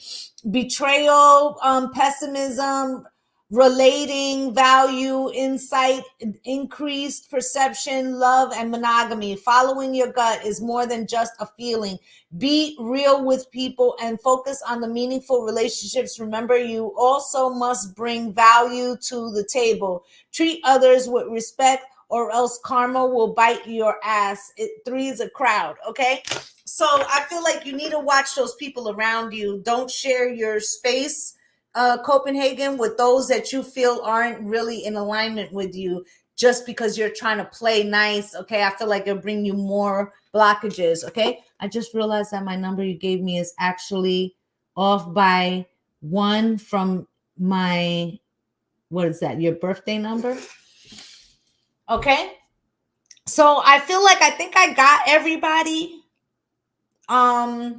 Speaker 1: betrayal, pessimism, relating, value, insight, increased perception, love, and monogamy. Following your gut is more than just a feeling. Be real with people and focus on the meaningful relationships. Remember, you also must bring value to the table. Treat others with respect, or else karma will bite your ass. 3 is a crowd, okay? So I feel like you need to watch those people around you. Don't share your space, Copenhagen, with those that you feel aren't really in alignment with you just because you're trying to play nice. Okay, I feel like it'll bring you more blockages. Okay, I just realized that my number you gave me is actually off by 1 from my, what is that? Your birthday number. Okay. So I feel like I think I got everybody. I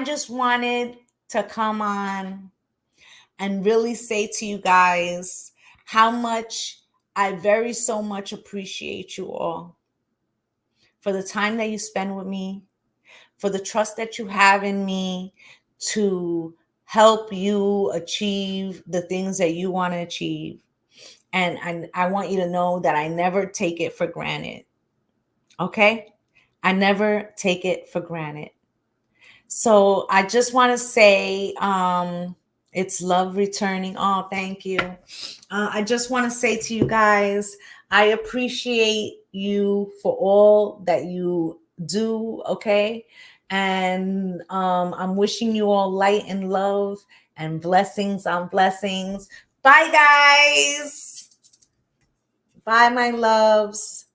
Speaker 1: just wanted to come on and really say to you guys how much I very so much appreciate you all for the time that you spend with me, for the trust that you have in me to help you achieve the things that you want to achieve. And I want you to know that I never take it for granted. Okay? I never take it for granted. So I just want to say it's love returning. Oh, thank you. I just want to say to you guys, I appreciate you for all that you do. Okay. And I'm wishing you all light and love and blessings on blessings. Bye, guys. Bye, my loves.